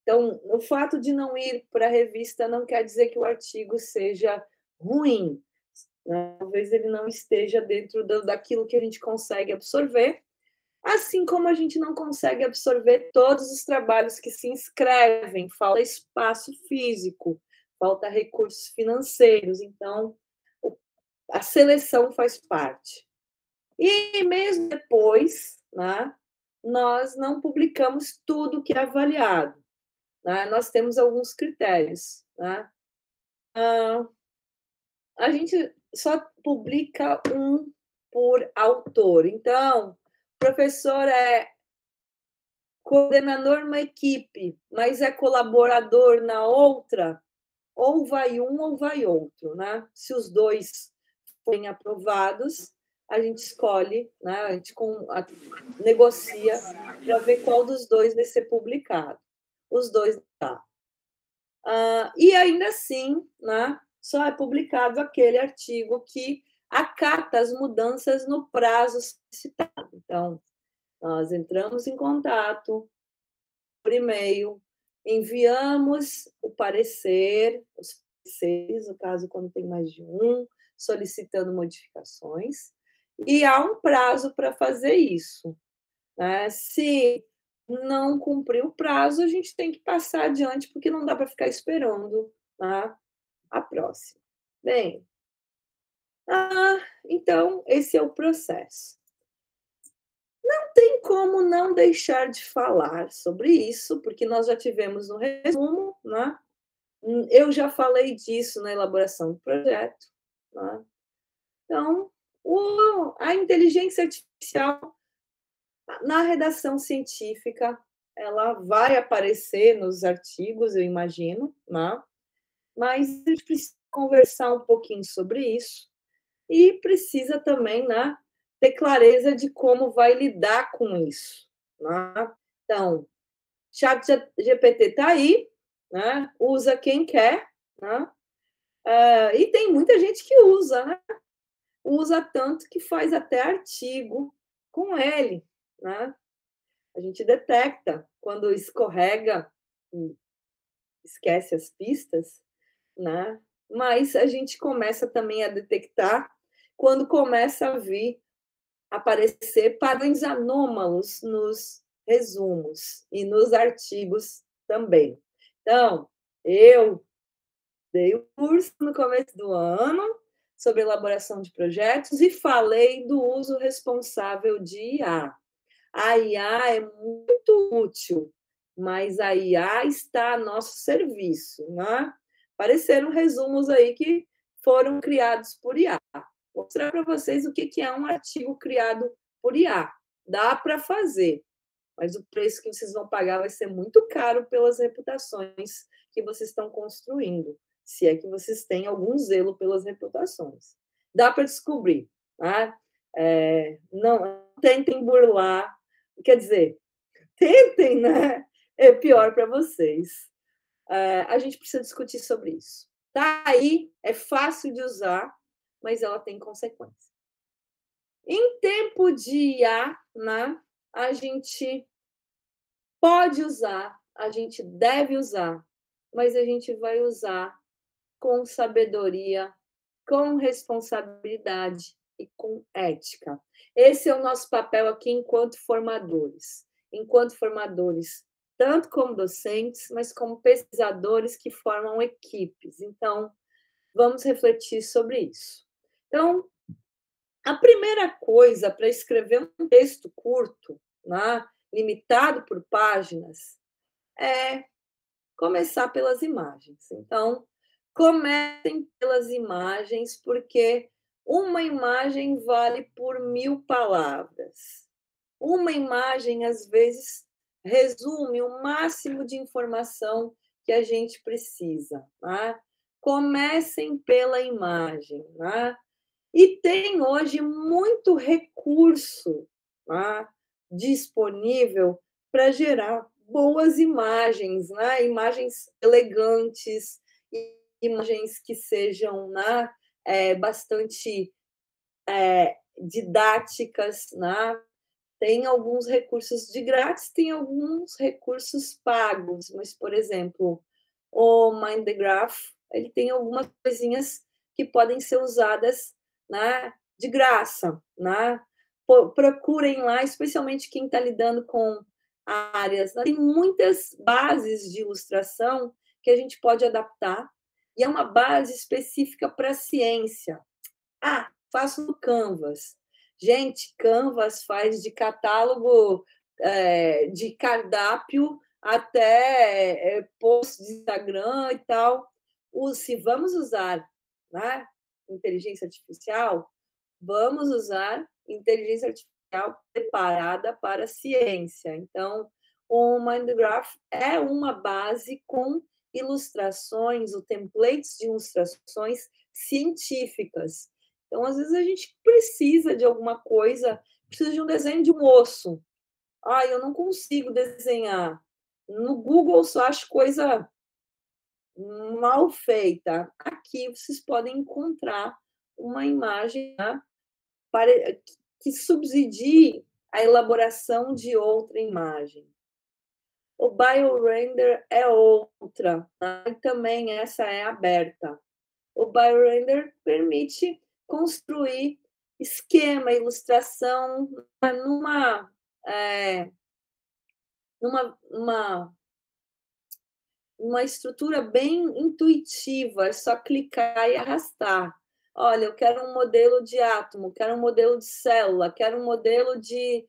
Então, o fato de não ir para a revista não quer dizer que o artigo seja ruim. Né? Talvez ele não esteja dentro daquilo que a gente consegue absorver, assim como a gente não consegue absorver todos os trabalhos que se inscrevem. Falta espaço físico, falta recursos financeiros. Então, a seleção faz parte. E mesmo depois, né, nós não publicamos tudo que é avaliado. Nós temos alguns critérios. A gente só publica um por autor. Então, o professor é coordenador numa equipe, mas é colaborador na outra, ou vai um ou vai outro. Se os dois forem aprovados, a gente escolhe, a gente negocia para ver qual dos dois vai ser publicado. Os dois tá. E ainda assim, só é publicado aquele artigo que acata as mudanças no prazo solicitado. Então, nós entramos em contato por e-mail, enviamos o parecer, os pareceres, no caso, quando tem mais de um, solicitando modificações, e há um prazo para fazer isso, né? Se não cumprir o prazo, a gente tem que passar adiante, porque não dá para ficar esperando, tá, a próxima. Bem, então, esse é o processo. Não tem como não deixar de falar sobre isso, porque nós já tivemos no resumo, né? Eu já falei disso na elaboração do projeto, né? Então, a inteligência artificial, na redação científica, ela vai aparecer nos artigos, eu imagino, né? Mas a gente precisa conversar um pouquinho sobre isso e precisa também, né, ter clareza de como vai lidar com isso, né? Então, Chat GPT está aí, né? Usa quem quer, né? E tem muita gente que usa, né? Usa tanto que faz até artigo com ele, né? A gente detecta quando escorrega e esquece as pistas, né? Mas a gente começa também a detectar quando começa a vir aparecer padrões anômalos nos resumos e nos artigos também. Então, eu dei o curso no começo do ano sobre elaboração de projetos e falei do uso responsável de IA. A IA é muito útil, mas a IA está a nosso serviço, né? Apareceram resumos aí que foram criados por IA. Vou mostrar para vocês o que é um artigo criado por IA. Dá para fazer, mas o preço que vocês vão pagar vai ser muito caro pelas reputações que vocês estão construindo, se é que vocês têm algum zelo pelas reputações. Dá para descobrir, tá? Não tentem burlar, quer dizer, tentem, né? É pior para vocês. A gente precisa discutir sobre isso. Tá aí, é fácil de usar, mas ela tem consequência. Em tempo de IA, né, a gente pode usar, a gente deve usar, mas a gente vai usar com sabedoria, com responsabilidade e com ética. Esse é o nosso papel aqui enquanto formadores. Enquanto formadores, tanto como docentes, mas como pesquisadores que formam equipes. Então, vamos refletir sobre isso. Então, a primeira coisa para escrever um texto curto, né, limitado por páginas, é começar pelas imagens. Então, comecem pelas imagens, porque uma imagem vale por 1000 palavras. Uma imagem, às vezes, resume o máximo de informação que a gente precisa. Né? Comecem pela imagem. Né? E tem hoje muito recurso, né, disponível para gerar boas imagens, né? Imagens elegantes, imagens que sejam, né, bastante didáticas. Né? Tem alguns recursos de grátis, tem alguns recursos pagos, mas, por exemplo, o Mind the Graph, ele tem algumas coisinhas que podem ser usadas, né, de graça. Né? Procurem lá, especialmente quem está lidando com áreas. Né? Tem muitas bases de ilustração que a gente pode adaptar, e é uma base específica para a ciência. Faço no Canvas. Gente, Canvas faz de catálogo, de cardápio até post de Instagram e tal. Se vamos usar, né, inteligência artificial, vamos usar inteligência artificial preparada para a ciência. Então, o MindGraph é uma base com ilustrações, o templates de ilustrações científicas. Então, às vezes, a gente precisa de alguma coisa, precisa de um desenho de um osso. Eu não consigo desenhar. No Google só acho coisa mal feita. Aqui vocês podem encontrar uma imagem, né, que subsidie a elaboração de outra imagem. O BioRender é outra, né? E também essa é aberta. O BioRender permite construir esquema, ilustração numa, uma estrutura bem intuitiva, é só clicar e arrastar. Olha, eu quero um modelo de átomo, quero um modelo de célula, quero um modelo de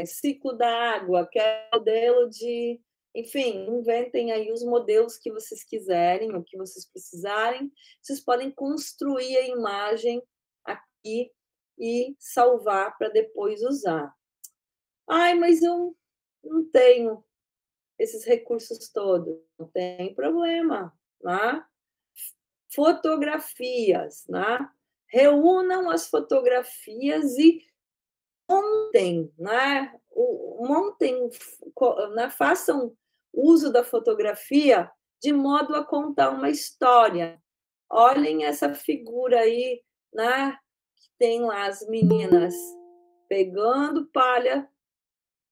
ciclo da água, quero um modelo de... Enfim, inventem aí os modelos que vocês quiserem, o que vocês precisarem. Vocês podem construir a imagem aqui e salvar para depois usar. Ai, mas eu não tenho esses recursos todos. Não tem problema, né? Fotografias, né? Reúnam as fotografias e montem, né? Montem, né? Façam uso da fotografia de modo a contar uma história. Olhem essa figura aí, né? Que tem lá as meninas pegando palha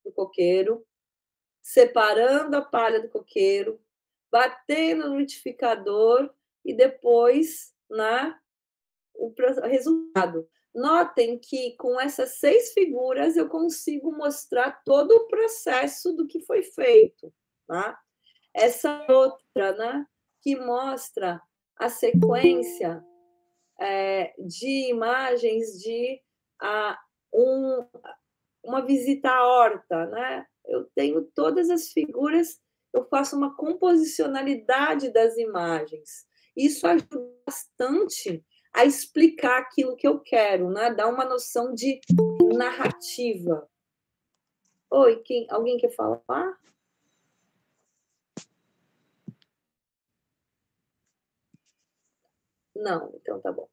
do coqueiro, separando a palha do coqueiro, batendo no liquidificador e depois, né, o resultado. Notem que com essas 6 figuras eu consigo mostrar todo o processo do que foi feito. Tá? Essa outra, né, que mostra a sequência de imagens de uma visita à horta, né? Eu tenho todas as figuras, eu faço uma composicionalidade das imagens. Isso ajuda bastante a explicar aquilo que eu quero, né? Dá uma noção de narrativa. Oi, alguém quer falar? Não, então tá bom.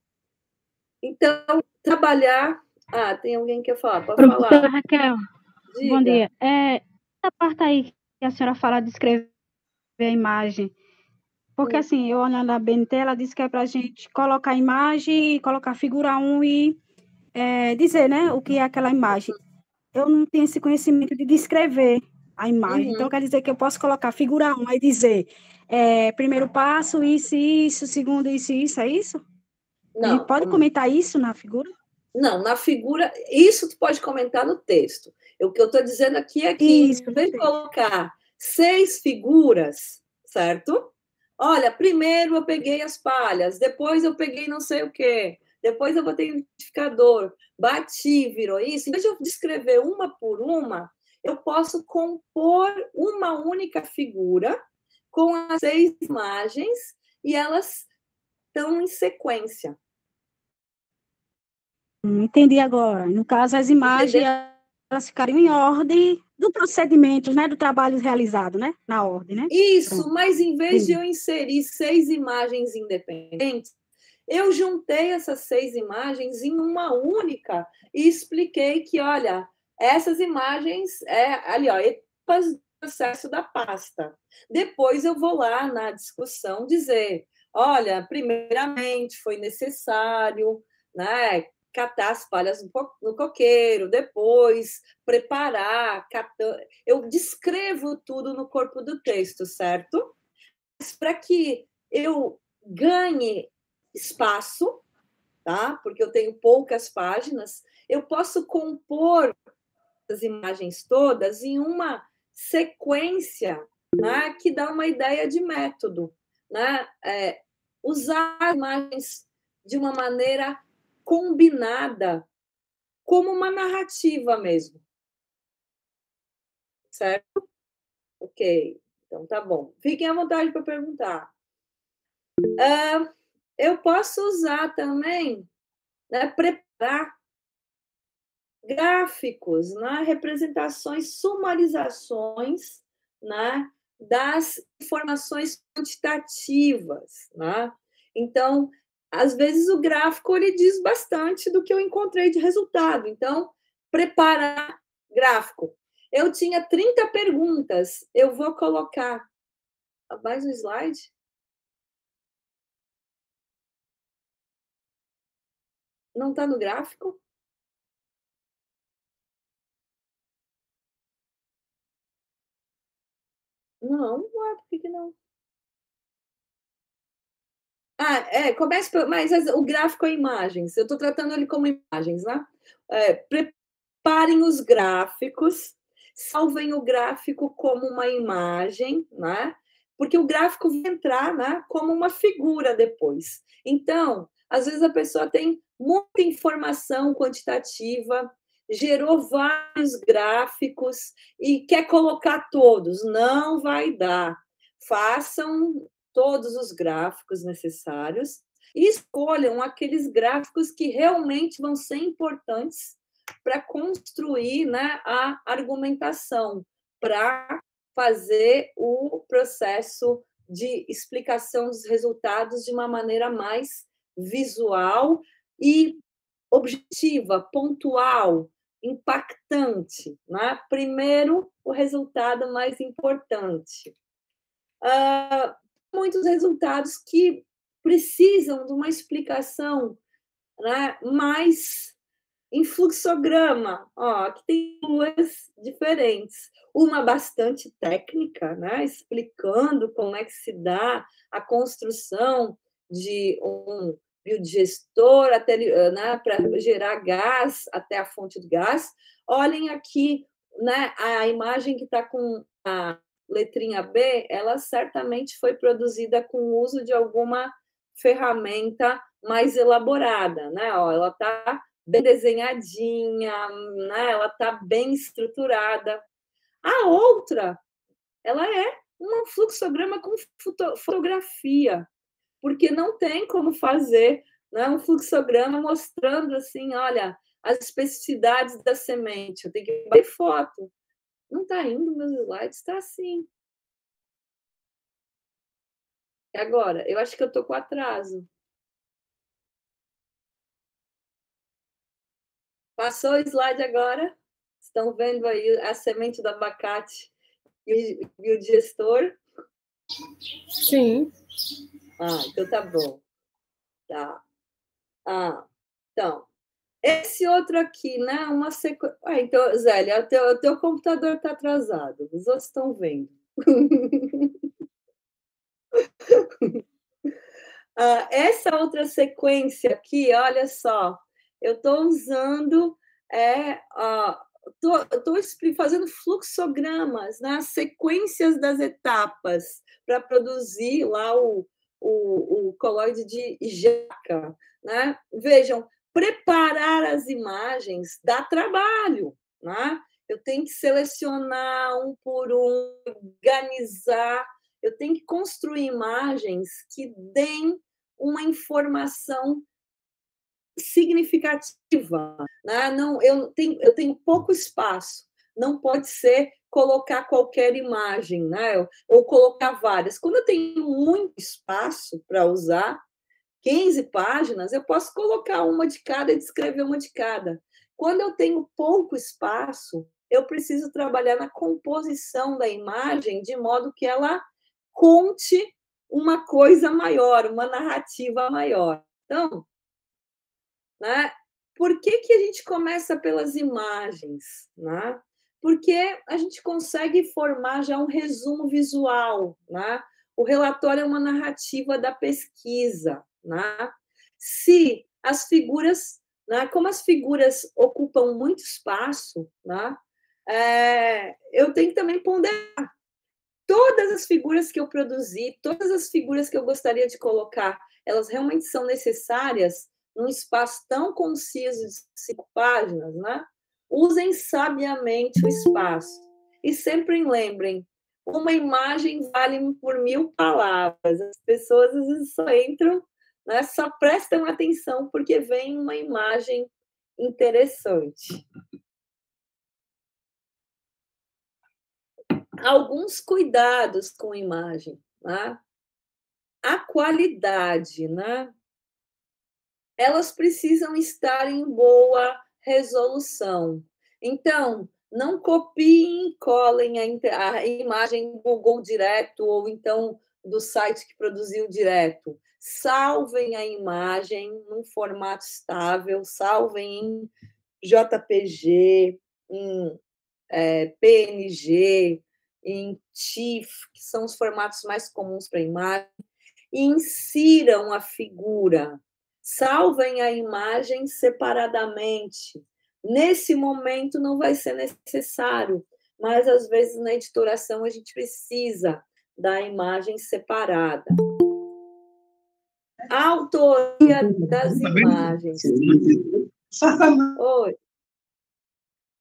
Então, trabalhar... tem alguém que quer falar? Pode Professora falar. Raquel, Diga. bom dia. Essa parte aí que a senhora fala de escrever a imagem, porque assim, eu olhando a BNT, ela disse que é para a gente colocar a imagem, colocar a figura 1 e dizer, né, o que é aquela imagem. Eu não tenho esse conhecimento de descrever a imagem, então quer dizer que eu posso colocar a figura 1 e dizer primeiro passo, isso, segundo, isso, é isso? Não. A gente pode comentar isso na figura? Não, na figura, isso tu pode comentar no texto. O que eu estou dizendo aqui é que, em vez de colocar 6 figuras, certo? Olha, primeiro eu peguei as palhas, depois eu peguei não sei o quê, depois eu botei o liquidificador, bati, virou isso. Em vez de eu descrever uma por uma, eu posso compor uma única figura com as 6 imagens e elas estão em sequência. Entendi agora. No caso, as imagens, elas ficariam em ordem do procedimento, né, do trabalho realizado, né, na ordem, né? Isso, Pronto. mas em vez de eu inserir 6 imagens independentes, eu juntei essas 6 imagens em uma única e expliquei que, olha, essas imagens ali, ó, etapas do processo da pasta. Depois eu vou lá na discussão dizer, olha, primeiramente foi necessário, né, catar as palhas no coqueiro, depois preparar, eu descrevo tudo no corpo do texto, certo? Mas para que eu ganhe espaço, tá? Porque eu tenho poucas páginas, eu posso compor as imagens todas em uma sequência, né, que dá uma ideia de método, né? Usar as imagens de uma maneira combinada, como uma narrativa mesmo. Certo? Ok, então tá bom. Fiquem à vontade para perguntar. Eu posso usar também, né, preparar gráficos, né, representações, sumarizações, né, das informações quantitativas. Né? Então, às vezes, o gráfico ele diz bastante do que eu encontrei de resultado. Então, preparar gráfico. Eu tinha 30 perguntas, eu vou colocar mais um slide? Não está no gráfico? Não, ué, por que não? Comece mas o gráfico é imagens. Eu estou tratando ele como imagens, né? Preparem os gráficos, salvem o gráfico como uma imagem, né? Porque o gráfico vai entrar, né, como uma figura depois. Então, às vezes a pessoa tem muita informação quantitativa, gerou vários gráficos e quer colocar todos. Não vai dar. Façam todos os gráficos necessários e escolham aqueles gráficos que realmente vão ser importantes para construir, né, a argumentação, para fazer o processo de explicação dos resultados de uma maneira mais visual e objetiva, pontual, impactante, né? Primeiro, o resultado mais importante. Muitos resultados que precisam de uma explicação, né, mais em fluxograma. Aqui tem duas diferentes. Uma bastante técnica, né, explicando como é que se dá a construção de um biodigestor né, para gerar gás até a fonte do gás. Olhem aqui, né, a imagem que está com a letrinha B, ela certamente foi produzida com o uso de alguma ferramenta mais elaborada, né? Ela está bem desenhadinha, né? Ela está bem estruturada. A outra, ela é um fluxograma com fotografia, porque não tem como fazer, né, um fluxograma mostrando assim, olha, as especificidades da semente. Eu tenho que ver foto. Não está indo, meus slides, está assim. Agora, eu acho que eu estou com atraso. Passou o slide agora? Estão vendo aí a semente do abacate e o digestor? Sim. Então tá bom. Tá. Então, esse outro aqui, né? Uma sequência. Então, Zélia, o teu computador está atrasado. Os outros estão vendo. Essa outra sequência aqui, olha só, eu estou usando, estou fazendo fluxogramas, né, sequências das etapas para produzir lá o colóide de Jaca, né? Vejam, preparar as imagens dá trabalho, né? Eu tenho que selecionar um por um, organizar, eu tenho que construir imagens que deem uma informação significativa, né? Não, eu tenho pouco espaço, não pode ser colocar qualquer imagem, né? Ou colocar várias. Quando eu tenho muito espaço para usar, 15 páginas, eu posso colocar uma de cada e descrever uma de cada. Quando eu tenho pouco espaço, eu preciso trabalhar na composição da imagem de modo que ela conte uma coisa maior, uma narrativa maior. Então, né, por que a gente começa pelas imagens? Né? Porque a gente consegue formar já um resumo visual. Né? O relatório é uma narrativa da pesquisa. Né? Se as figuras, né, como as figuras ocupam muito espaço, né, eu tenho que também ponderar todas as figuras que eu produzi, todas as figuras que eu gostaria de colocar, elas realmente são necessárias num espaço tão conciso de 5 páginas, né? Usem sabiamente o espaço. E sempre lembrem, uma imagem vale por 1000 palavras. As pessoas às vezes só entram, né, só prestam atenção porque vem uma imagem interessante. Alguns cuidados com a imagem, né? A qualidade, né? Elas precisam estar em boa resolução. Então, não copiem e colem a imagem do Google direto ou então do site que produziu direto. Salvem a imagem num formato estável, salvem em JPG, em PNG, em TIFF, que são os formatos mais comuns para imagem, e insiram a figura. Salvem a imagem separadamente. Nesse momento não vai ser necessário, mas às vezes na editoração a gente precisa da imagem separada. A autoria das imagens. Oi.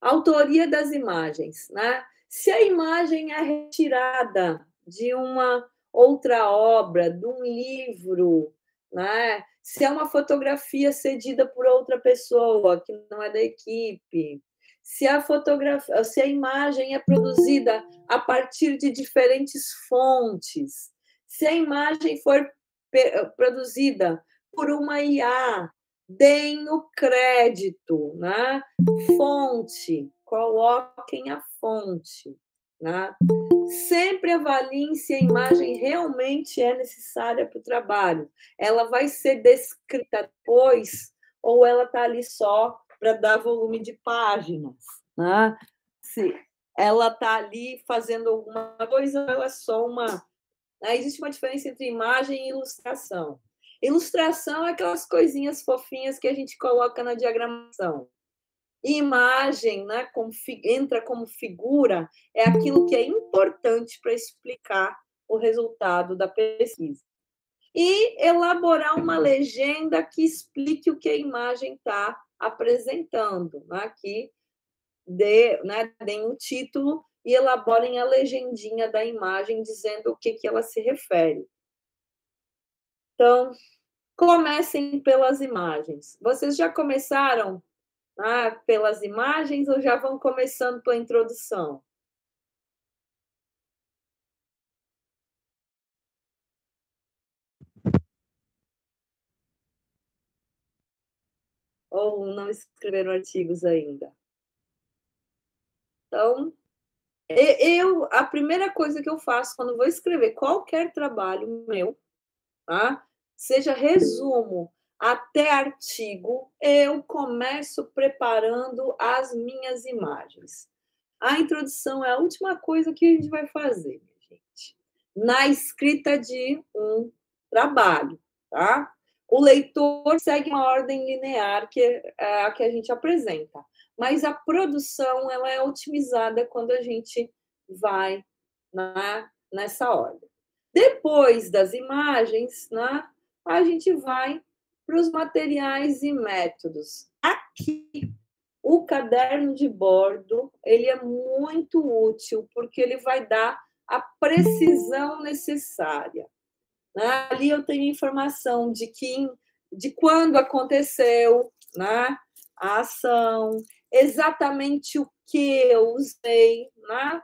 Autoria das imagens, né? Se a imagem é retirada de uma outra obra, de um livro, né? Se é uma fotografia cedida por outra pessoa que não é da equipe, se a imagem é produzida a partir de diferentes fontes, se a imagem for produzida por uma IA, deem o crédito, né? Fonte, coloquem a fonte, né? Sempre avaliem se a imagem realmente é necessária para o trabalho. Ela vai ser descrita depois ou ela está ali só para dar volume de páginas, né? Se ela está ali fazendo alguma coisa, ou ela é só uma... Existe uma diferença entre imagem e ilustração. Ilustração é aquelas coisinhas fofinhas que a gente coloca na diagramação. Imagem, né, entra como figura, é aquilo que é importante para explicar o resultado da pesquisa. E elaborar uma legenda que explique o que a imagem está apresentando, né, que deem um título e elaborem a legendinha da imagem dizendo o que ela se refere. Então, comecem pelas imagens. Vocês já começaram pelas imagens ou já vão começando pela introdução? Ou não escreveram artigos ainda? Então, a primeira coisa que eu faço quando vou escrever qualquer trabalho meu, tá? Seja resumo até artigo, eu começo preparando as minhas imagens. A introdução é a última coisa que a gente vai fazer, minha gente, na escrita de um trabalho, tá? O leitor segue uma ordem linear que é a que a gente apresenta, mas a produção ela é otimizada quando a gente vai nessa ordem. Depois das imagens, né, a gente vai para os materiais e métodos. Aqui, o caderno de bordo ele é muito útil, porque ele vai dar a precisão necessária. Né? Ali eu tenho informação de quando aconteceu, né, a ação, exatamente o que eu usei. Né?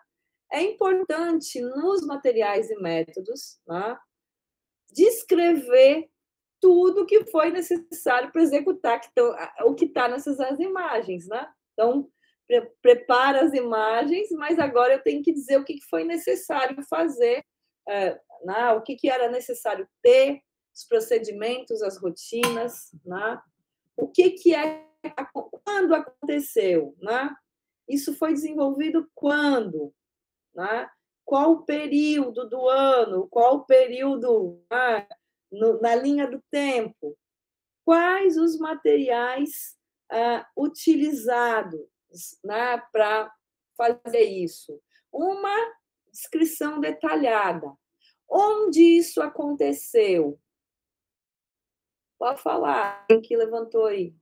É importante, nos materiais e métodos, né, descrever tudo que foi necessário para executar o que está nessas imagens. Né? Então, prepara as imagens, mas agora eu tenho que dizer o que foi necessário fazer, né? O que era necessário ter, os procedimentos, as rotinas, né? O que é, quando aconteceu, né? Isso foi desenvolvido quando, né? Qual o período do ano, qual o período, né? Na linha do tempo, quais os materiais utilizados, né, para fazer isso. Uma descrição detalhada. Onde isso aconteceu? Pode falar. Quem que levantou aí?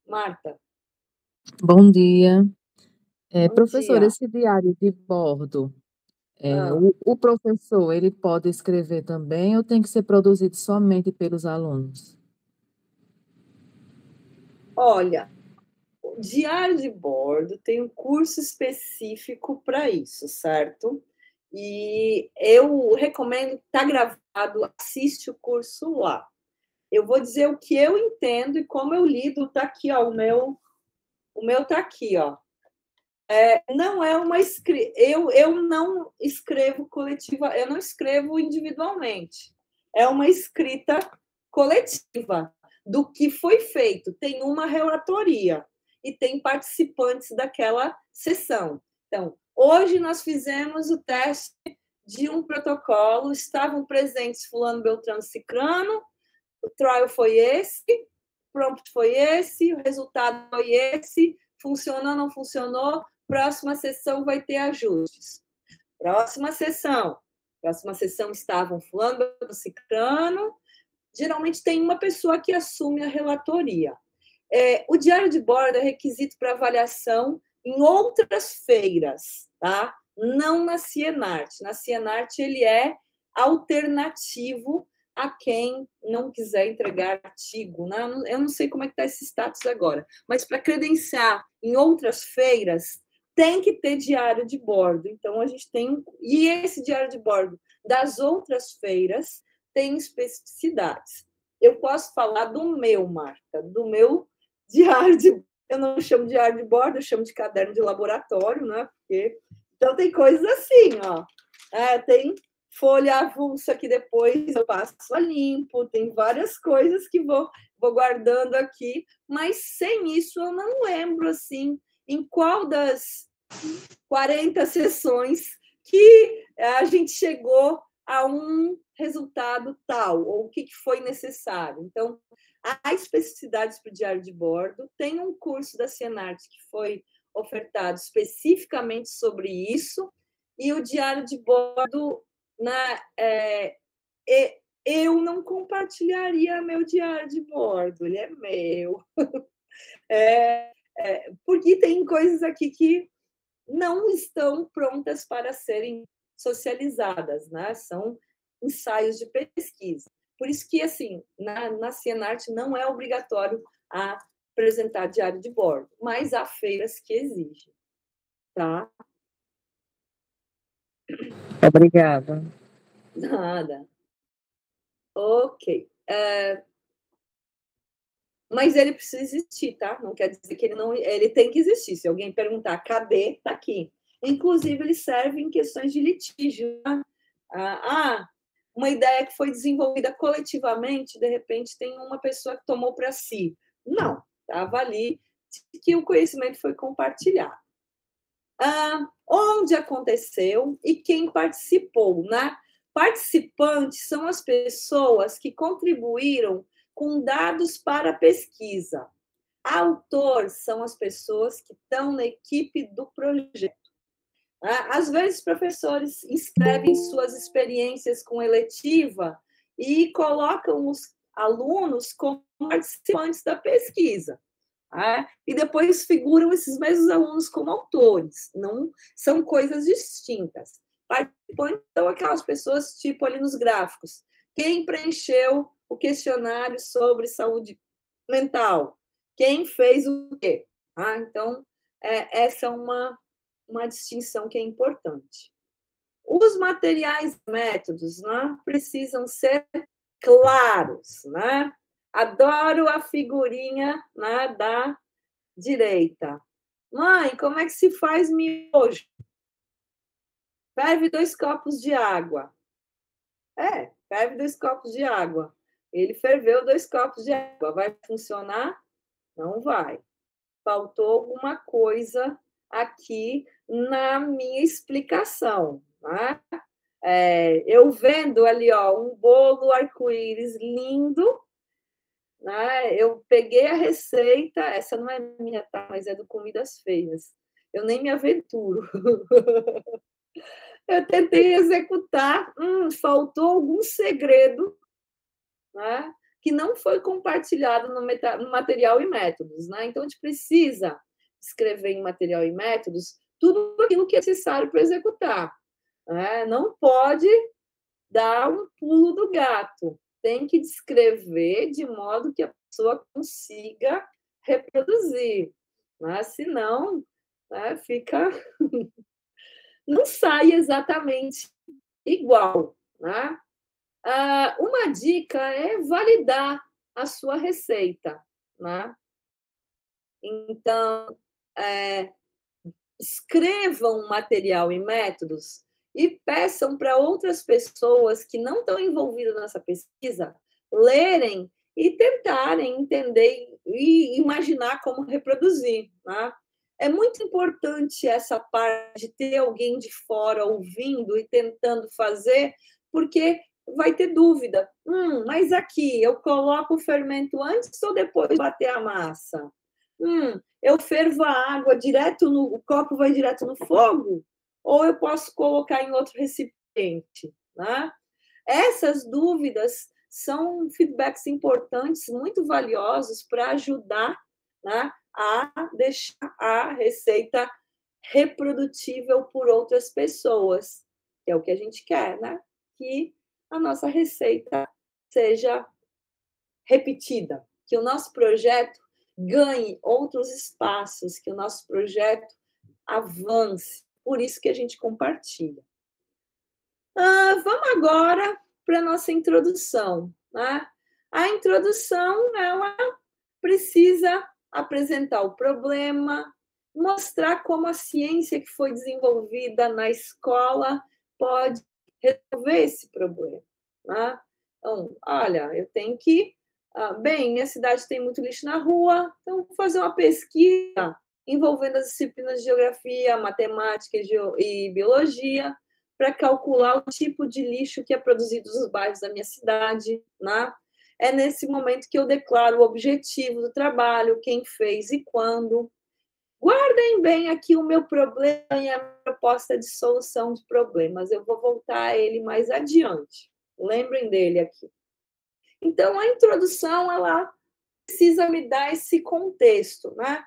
Marta. Bom dia. Bom professor, dia. Esse diário de bordo, o professor ele pode escrever também ou tem que ser produzido somente pelos alunos? Olha, o diário de bordo tem um curso específico para isso, certo? E eu recomendo, está gravado, assiste o curso lá. Eu vou dizer o que eu entendo e como eu lido. Está aqui, ó, o meu está aqui, ó. Não é uma escrita. Eu não escrevo coletiva, eu não escrevo individualmente. É uma escrita coletiva do que foi feito. Tem uma relatoria e tem participantes daquela sessão. Então, hoje nós fizemos o teste de um protocolo, estavam presentes fulano, beltrano, cicrano, o trial foi esse, o prompt foi esse, o resultado foi esse, funcionou, não funcionou, próxima sessão vai ter ajustes. Próxima sessão estavam fulano, beltrano, cicrano, geralmente tem uma pessoa que assume a relatoria. O diário de bordo é requisito para avaliação em outras feiras, tá? Não na Cienarte. Na Cienarte ele é alternativo a quem não quiser entregar artigo, né? Eu não sei como é que está esse status agora, mas para credenciar em outras feiras tem que ter diário de bordo. Então a gente tem, e esse diário de bordo das outras feiras tem especificidades. Eu posso falar do meu, Marta, do meu diário de... Eu não chamo de diário de bordo, eu chamo de caderno de laboratório, né? Porque... Então, tem coisas assim, ó. Tem folha avulsa que depois eu passo a limpo, tem várias coisas que vou guardando aqui, mas sem isso eu não lembro, assim, em qual das 40 sessões que a gente chegou a um resultado tal, ou o que foi necessário. Então, há especificidades para o diário de bordo, tem um curso da Cienarte que foi ofertado especificamente sobre isso, e o diário de bordo, eu não compartilharia meu diário de bordo, ele é meu. Porque tem coisas aqui que não estão prontas para serem socializadas, né? São ensaios de pesquisa. Por isso que, assim, na Cienarte não é obrigatório apresentar diário de bordo, mas há feiras que exigem, tá? Obrigada. Nada. Ok. Mas ele precisa existir, tá? Não quer dizer que ele tem que existir. Se alguém perguntar, cadê? Tá aqui. Inclusive, ele serve em questões de litígio. Né? Uma ideia que foi desenvolvida coletivamente, de repente tem uma pessoa que tomou para si. Não, estava ali que o conhecimento foi compartilhado. Onde aconteceu e quem participou, né? Participantes são as pessoas que contribuíram com dados para a pesquisa. Autor são as pessoas que estão na equipe do projeto. Às vezes, professores escrevem suas experiências com eletiva e colocam os alunos como participantes da pesquisa. E depois figuram esses mesmos alunos como autores. Não são coisas distintas. Participantes são aquelas pessoas, tipo ali nos gráficos. Quem preencheu o questionário sobre saúde mental? Quem fez o quê? Então, essa é uma distinção que é importante. Os materiais e métodos, né, precisam ser claros. Né? Adoro a figurinha, né, da direita. Mãe, como é que se faz miojo? Ferve 2 copos de água. Ferve 2 copos de água. Ele ferveu 2 copos de água. Vai funcionar? Não vai. Faltou alguma coisa aqui na minha explicação. Né? Eu vendo ali um bolo arco-íris lindo, né? Eu peguei a receita, essa não é minha, tá? Mas é do Comidas Feias. Eu nem me aventuro. Eu tentei executar, faltou algum segredo, né? Que não foi compartilhado no material e métodos. Né? Então, a gente precisa escrever em material e métodos tudo aquilo que é necessário para executar. Né? Não pode dar um pulo do gato. Tem que descrever de modo que a pessoa consiga reproduzir. Né? Senão, né, fica... não sai exatamente igual. Né? Uma dica é validar a sua receita. Né? Então, escrevam material e métodos e peçam para outras pessoas que não estão envolvidas nessa pesquisa lerem e tentarem entender e imaginar como reproduzir. Né? É muito importante essa parte de ter alguém de fora ouvindo e tentando fazer, porque vai ter dúvida. Mas aqui, eu coloco o fermento antes ou depois de bater a massa? Eu fervo a água direto o copo vai direto no fogo? Ou eu posso colocar em outro recipiente? Né? Essas dúvidas são feedbacks importantes, muito valiosos para ajudar, né, a deixar a receita reprodutível por outras pessoas, que é o que a gente quer, né? Que a nossa receita seja repetida, que o nosso projeto ganhe outros espaços, que o nosso projeto avance. Por isso que a gente compartilha. Vamos agora para a nossa introdução. Né? A introdução, ela precisa apresentar o problema, mostrar como a ciência que foi desenvolvida na escola pode resolver esse problema. Né? Então, olha, eu tenho que... bem, minha cidade tem muito lixo na rua, então vou fazer uma pesquisa envolvendo as disciplinas de geografia, matemática e biologia, para calcular o tipo de lixo que é produzido nos bairros da minha cidade. Né? É nesse momento que eu declaro o objetivo do trabalho, quem fez e quando. Guardem bem aqui o meu problema e a proposta de solução de problemas. Eu vou voltar a ele mais adiante. Lembrem dele aqui. Então, a introdução, ela precisa me dar esse contexto, né?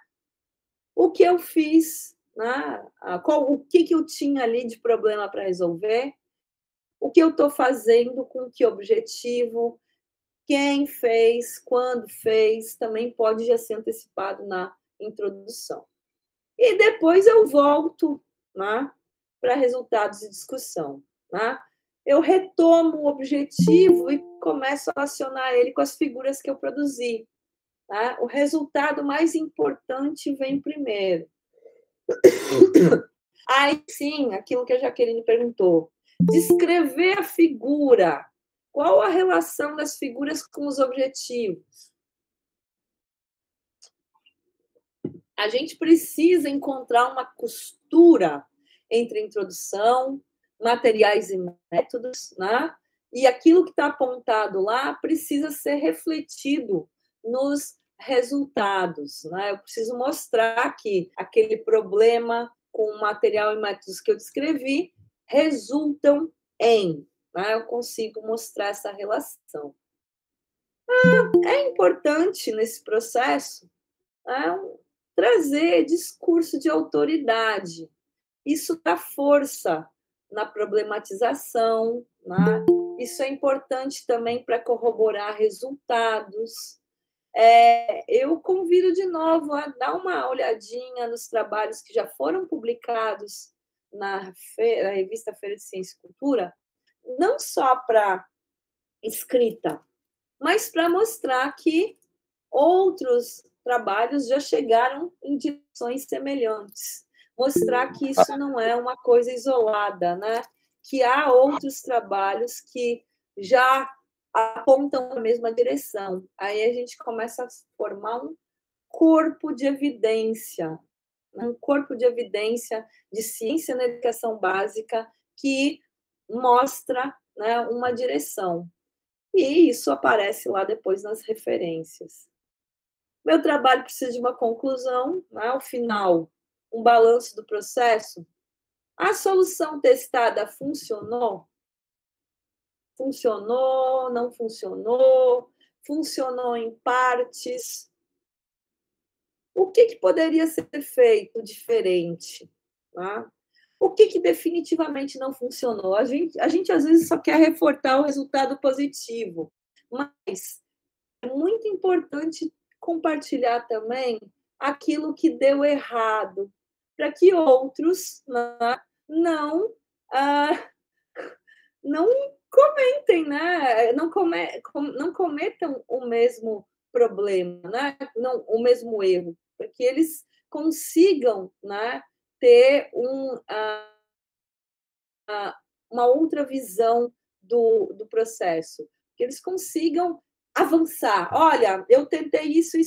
O que eu fiz, né? O que eu tinha ali de problema para resolver, o que eu estou fazendo, com que objetivo, quem fez, quando fez, também pode já ser antecipado na introdução. E depois eu volto, né, para resultados de discussão. Né? Eu retomo o objetivo e começo a acionar ele com as figuras que eu produzi. Tá? O resultado mais importante vem primeiro. Aí sim, aquilo que a Jaqueline perguntou. Descrever a figura. Qual a relação das figuras com os objetivos? A gente precisa encontrar uma costura entre introdução, materiais e métodos, né? E aquilo que está apontado lá precisa ser refletido nos resultados. Né? Eu preciso mostrar que aquele problema com o material e métodos que eu descrevi resultam em. Né? Eu consigo mostrar essa relação. É importante nesse processo, né, trazer discurso de autoridade. Isso dá força na problematização, né? Isso é importante também para corroborar resultados. Eu convido de novo a dar uma olhadinha nos trabalhos que já foram publicados na revista Feira de Ciência e Cultura, não só para escrita, mas para mostrar que outros trabalhos já chegaram em direções semelhantes. Mostrar que isso não é uma coisa isolada, né? Que há outros trabalhos que já apontam na mesma direção. Aí a gente começa a formar um corpo de evidência, de ciência na educação básica que mostra, né, uma direção. E isso aparece lá depois nas referências. Meu trabalho precisa de uma conclusão, né? Ao final, um balanço do processo. A solução testada funcionou? Funcionou, não funcionou? Funcionou em partes? O que poderia ser feito diferente? Tá? O que definitivamente não funcionou? A gente, às vezes, só quer reforçar o resultado positivo, mas é muito importante compartilhar também aquilo que deu errado, para que outros, né, não comentem, né? não cometam o mesmo problema, né? Não, o mesmo erro, para que eles consigam, né, ter uma outra visão do processo, que eles consigam avançar. Olha, eu tentei isso,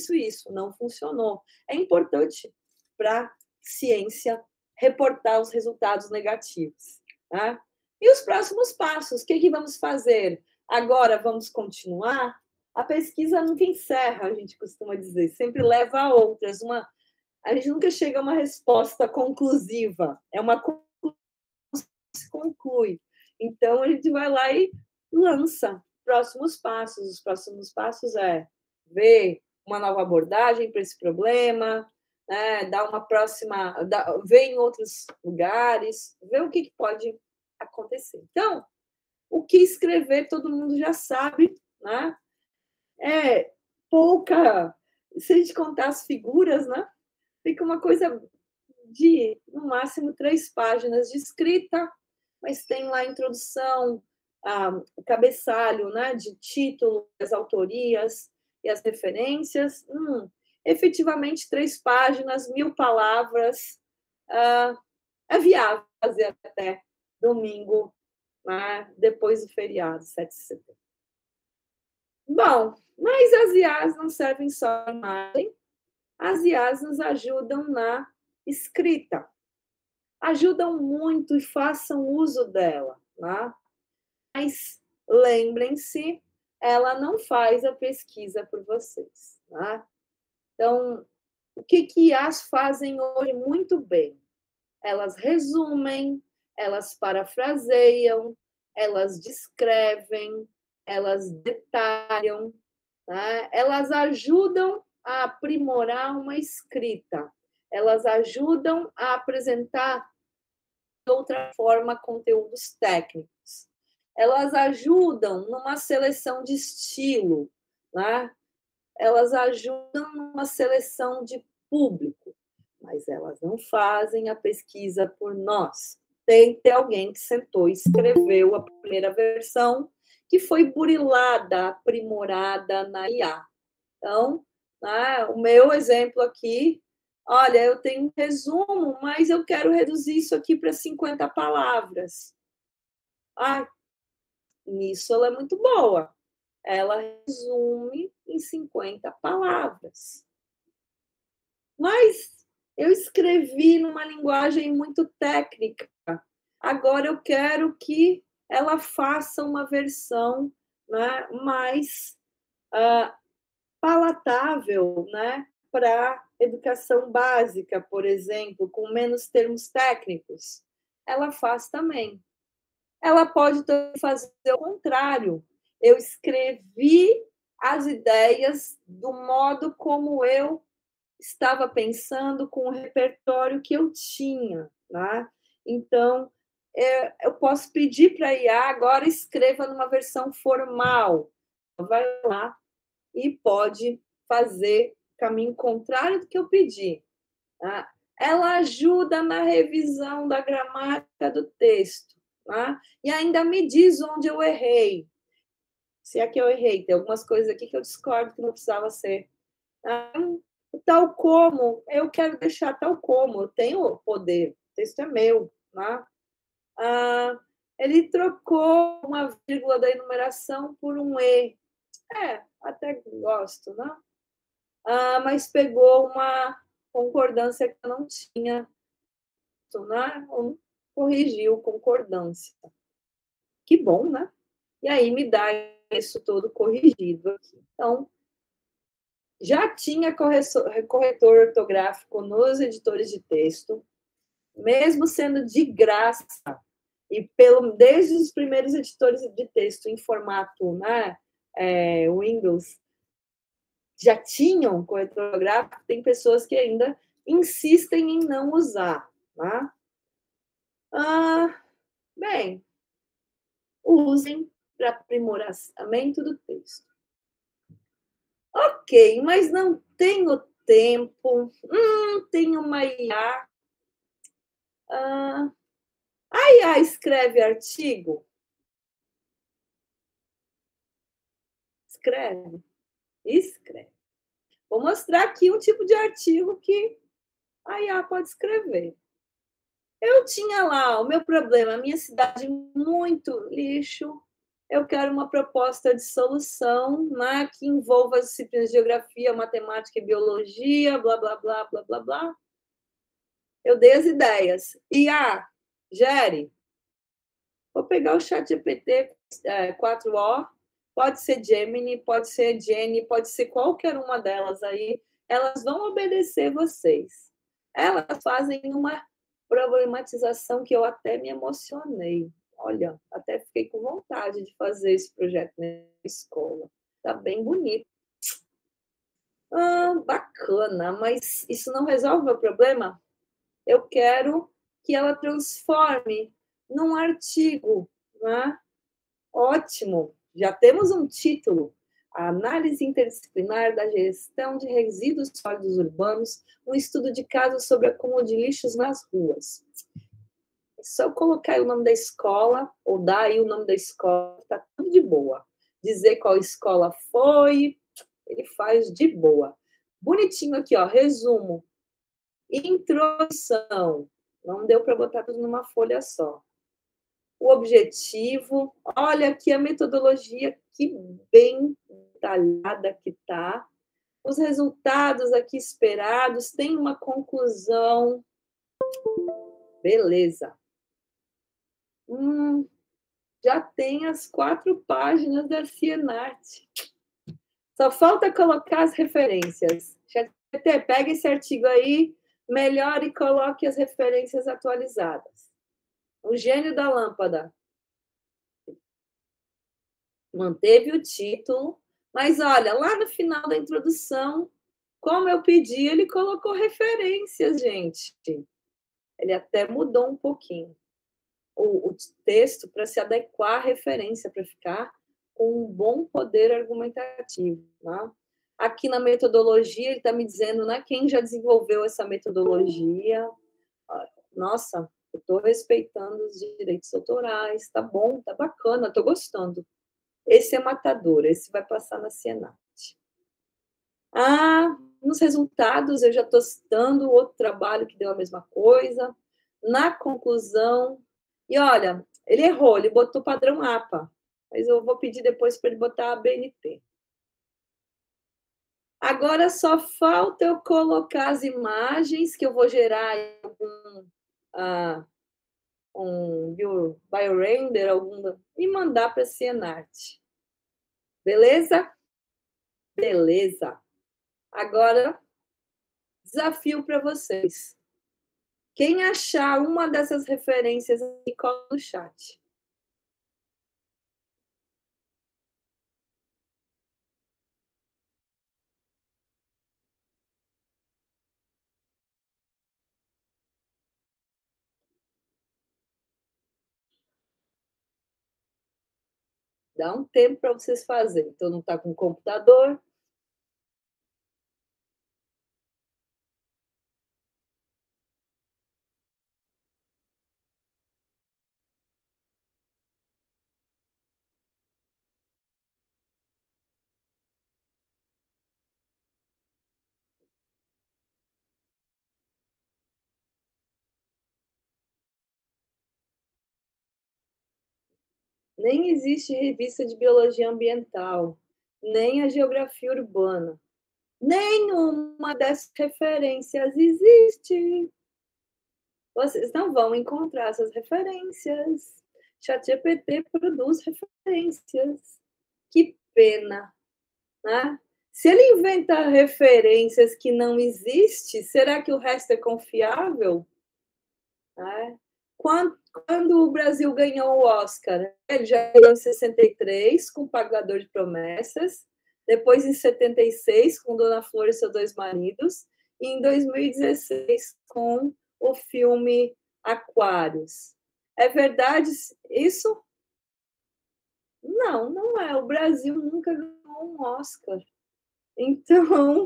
não funcionou. É importante para a ciência reportar os resultados negativos. Tá? E os próximos passos? O que vamos fazer? Agora vamos continuar? A pesquisa nunca encerra, a gente costuma dizer, sempre leva a outras. A gente nunca chega a uma resposta conclusiva, é uma conclusão que se conclui. Então, a gente vai lá e lança próximos passos. Os próximos passos é ver uma nova abordagem para esse problema, né? Dar uma próxima, ver em outros lugares, ver o que pode acontecer. Então, o que escrever todo mundo já sabe, né? É pouca. Se a gente contar as figuras, né? Fica uma coisa de, no máximo, 3 páginas de escrita, mas tem lá a introdução, o cabeçalho, né, de título, as autorias e as referências. Efetivamente, 3 páginas, 1000 palavras. É viável fazer até domingo, né, depois do feriado, 7 de setembro. Bom, mas as IAs não servem só a imagem, as IAs nos ajudam na escrita. Ajudam muito e façam uso dela, tá? Mas lembrem-se, ela não faz a pesquisa por vocês, tá? Então, o que IAs fazem hoje muito bem? Elas resumem, elas parafraseiam, elas descrevem, elas detalham, tá? Elas ajudam a aprimorar uma escrita, elas ajudam a apresentar de outra forma conteúdos técnicos. Elas ajudam numa seleção de estilo, né? Elas ajudam numa seleção de público, mas elas não fazem a pesquisa por nós. Tem que ter alguém que sentou e escreveu a primeira versão, que foi burilada, aprimorada na IA. Então, né, o meu exemplo aqui, olha, eu tenho um resumo, mas eu quero reduzir isso aqui para 50 palavras. Nisso ela é muito boa. Ela resume em 50 palavras. Mas eu escrevi numa linguagem muito técnica. Agora eu quero que ela faça uma versão, né, mais palatável, né, para educação básica, por exemplo, com menos termos técnicos. Ela faz também. Ela pode também fazer o contrário. Eu escrevi as ideias do modo como eu estava pensando, com o repertório que eu tinha, né? Então, eu posso pedir para a IA agora escreva numa versão formal. Vai lá e pode fazer o caminho contrário do que eu pedi. Tá? Ela ajuda na revisão da gramática do texto. Tá? E ainda me diz onde eu errei. Se é que eu errei, tem algumas coisas aqui que eu discordo que não precisava ser. Tá? Tal como, eu quero deixar tal como, eu tenho poder, o texto é meu. Tá? Ele trocou uma vírgula da enumeração por um E. Até gosto, né? Mas pegou uma concordância que eu não tinha, né? Corrigiu concordância. Que bom, né? E aí me dá isso todo corrigido aqui. Então, já tinha corretor ortográfico nos editores de texto, mesmo sendo de graça, e desde os primeiros editores de texto em formato, né, Windows, já tinham corretor ortográfico, tem pessoas que ainda insistem em não usar. Tá? Bem, usem para aprimoramento do texto. Ok, mas não tenho tempo. Tenho uma IA. A IA escreve artigo? Escreve. Vou mostrar aqui um tipo de artigo que a IA pode escrever. Eu tinha lá o meu problema, a minha cidade muito lixo. Eu quero uma proposta de solução, né, que envolva as disciplinas de geografia, matemática e biologia, blá, blá, blá, blá, blá, blá. Eu dei as ideias. E, Gere, vou pegar o chat GPT 4O, pode ser Gemini, pode ser Jenny, pode ser qualquer uma delas aí. Elas vão obedecer vocês. Elas fazem uma problematização que eu até me emocionei. Olha, até fiquei com vontade de fazer esse projeto na escola. Está bem bonito. Bacana, mas isso não resolve o problema? Eu quero que ela transforme num artigo, né? Ótimo, já temos um título. A análise interdisciplinar da gestão de resíduos sólidos urbanos, um estudo de caso sobre acúmulo de lixos nas ruas. É só eu colocar aí o nome da escola, ou dar aí o nome da escola, tá tudo de boa. Dizer qual escola foi, ele faz de boa. Bonitinho aqui, ó, resumo. Introdução. Não deu para botar tudo numa folha só. O objetivo, olha aqui a metodologia, que bem detalhada que está. Os resultados aqui esperados, tem uma conclusão. Beleza. Já tem as 4 páginas da Cienart. Só falta colocar as referências. ChatGPT, pega esse artigo aí, melhore e coloque as referências atualizadas. O gênio da lâmpada manteve o título, mas olha, lá no final da introdução, como eu pedi, ele colocou referências, gente. Ele até mudou um pouquinho o texto para se adequar à referência, para ficar com um bom poder argumentativo. Né? Aqui na metodologia, ele está me dizendo, né, quem já desenvolveu essa metodologia. Nossa, eu estou respeitando os direitos autorais, tá bom, tá bacana, estou gostando. Esse é matador, esse vai passar na Cienart. Nos resultados, eu já estou citando outro trabalho que deu a mesma coisa. Na conclusão, e olha, ele errou, ele botou padrão APA, mas eu vou pedir depois para ele botar a BNT. Agora só falta eu colocar as imagens que eu vou gerar um biorender e mandar para a Cienart. Beleza? Beleza. Agora, desafio para vocês. Quem achar uma dessas referências, coloca no chat. Dá um tempo para vocês fazerem. Então, não está com computador. Nem existe revista de biologia ambiental, nem a geografia urbana. Nenhuma dessas referências existe. Vocês não vão encontrar essas referências. ChatGPT produz referências. Que pena, né? Se ele inventa referências que não existem, será que o resto é confiável? Quando o Brasil ganhou o Oscar, ele já ganhou em 63, com Pagador de Promessas, depois em 76, com Dona Flor e seus 2 maridos, e em 2016, com o filme Aquários. É verdade isso? Não, não é. O Brasil nunca ganhou um Oscar. Então,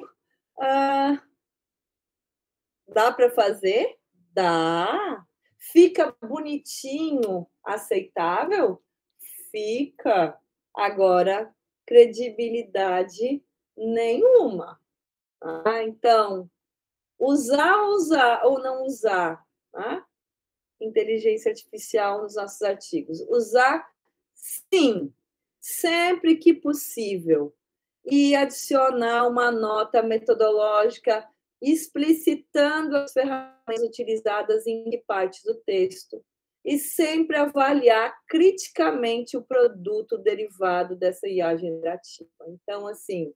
dá para fazer? Dá. Fica bonitinho, aceitável? Fica. Agora, credibilidade nenhuma. Então, usar ou não usar? inteligência artificial nos nossos artigos? Usar, sim, sempre que possível. E adicionar uma nota metodológica explicitando as ferramentas utilizadas em que parte do texto. E sempre avaliar criticamente o produto derivado dessa IA generativa. Então, assim,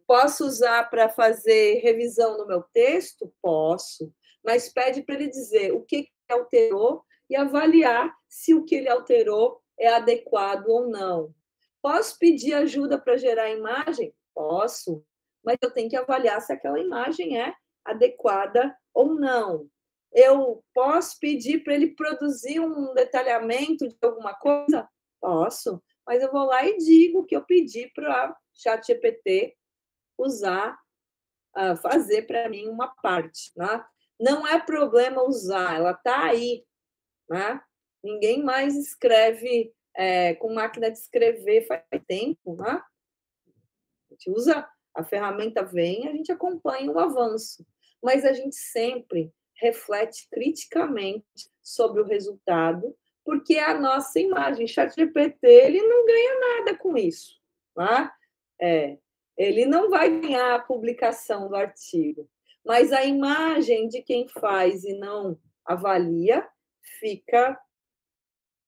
posso usar para fazer revisão no meu texto? Posso, mas pede para ele dizer o que alterou e avaliar se o que ele alterou é adequado ou não. Posso pedir ajuda para gerar imagem? Posso, mas eu tenho que avaliar se aquela imagem é adequada ou não. Eu posso pedir para ele produzir um detalhamento de alguma coisa? Posso, mas eu vou lá e digo que eu pedi para o ChatGPT usar, fazer para mim uma parte. Né? Não é problema usar, ela está aí. Né? Ninguém mais escreve com máquina de escrever faz tempo. Né? A gente usa, a ferramenta vem, a gente acompanha o avanço. Mas a gente sempre reflete criticamente sobre o resultado, porque é a nossa imagem. ChatGPT, ele não ganha nada com isso. Tá? Ele não vai ganhar a publicação do artigo, mas a imagem de quem faz e não avalia fica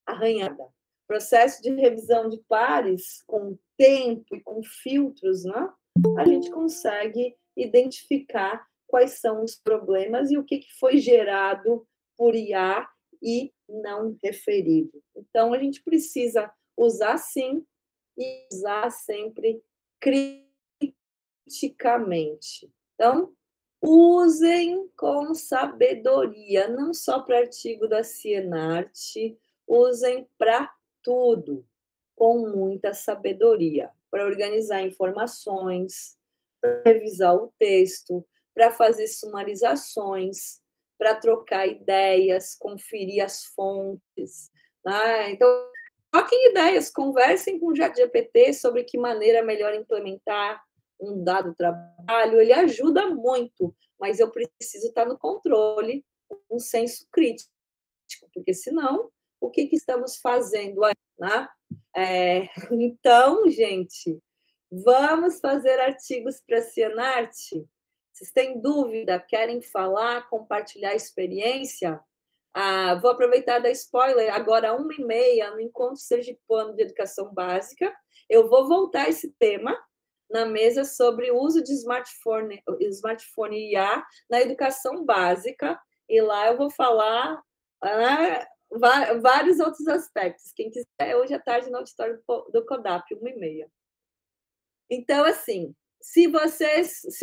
arranhada. Processo de revisão de pares, com tempo e com filtros, né? A gente consegue identificar quais são os problemas e o que foi gerado por IA e não referido. Então, a gente precisa usar, sim, e usar sempre criticamente. Então, usem com sabedoria, não só para artigo da Cienarte, usem para tudo, com muita sabedoria, para organizar informações, para revisar o texto, para fazer sumarizações, para trocar ideias, conferir as fontes. Né? Então, troquem ideias, conversem com o ChatGPT sobre que maneira é melhor implementar um dado trabalho, ele ajuda muito, mas eu preciso estar no controle, um senso crítico, porque senão, o que estamos fazendo aí? Né? Então, gente, vamos fazer artigos para a Cienarte? Vocês têm dúvida, querem falar, compartilhar experiência? Vou aproveitar da spoiler, agora 1h30, no Encontro Sergipano de Educação Básica, eu vou voltar a esse tema na mesa sobre o uso de smartphone e IA na educação básica, e lá eu vou falar vários outros aspectos. Quem quiser, hoje à tarde no auditório do CODAP, 1h30. Então, assim, se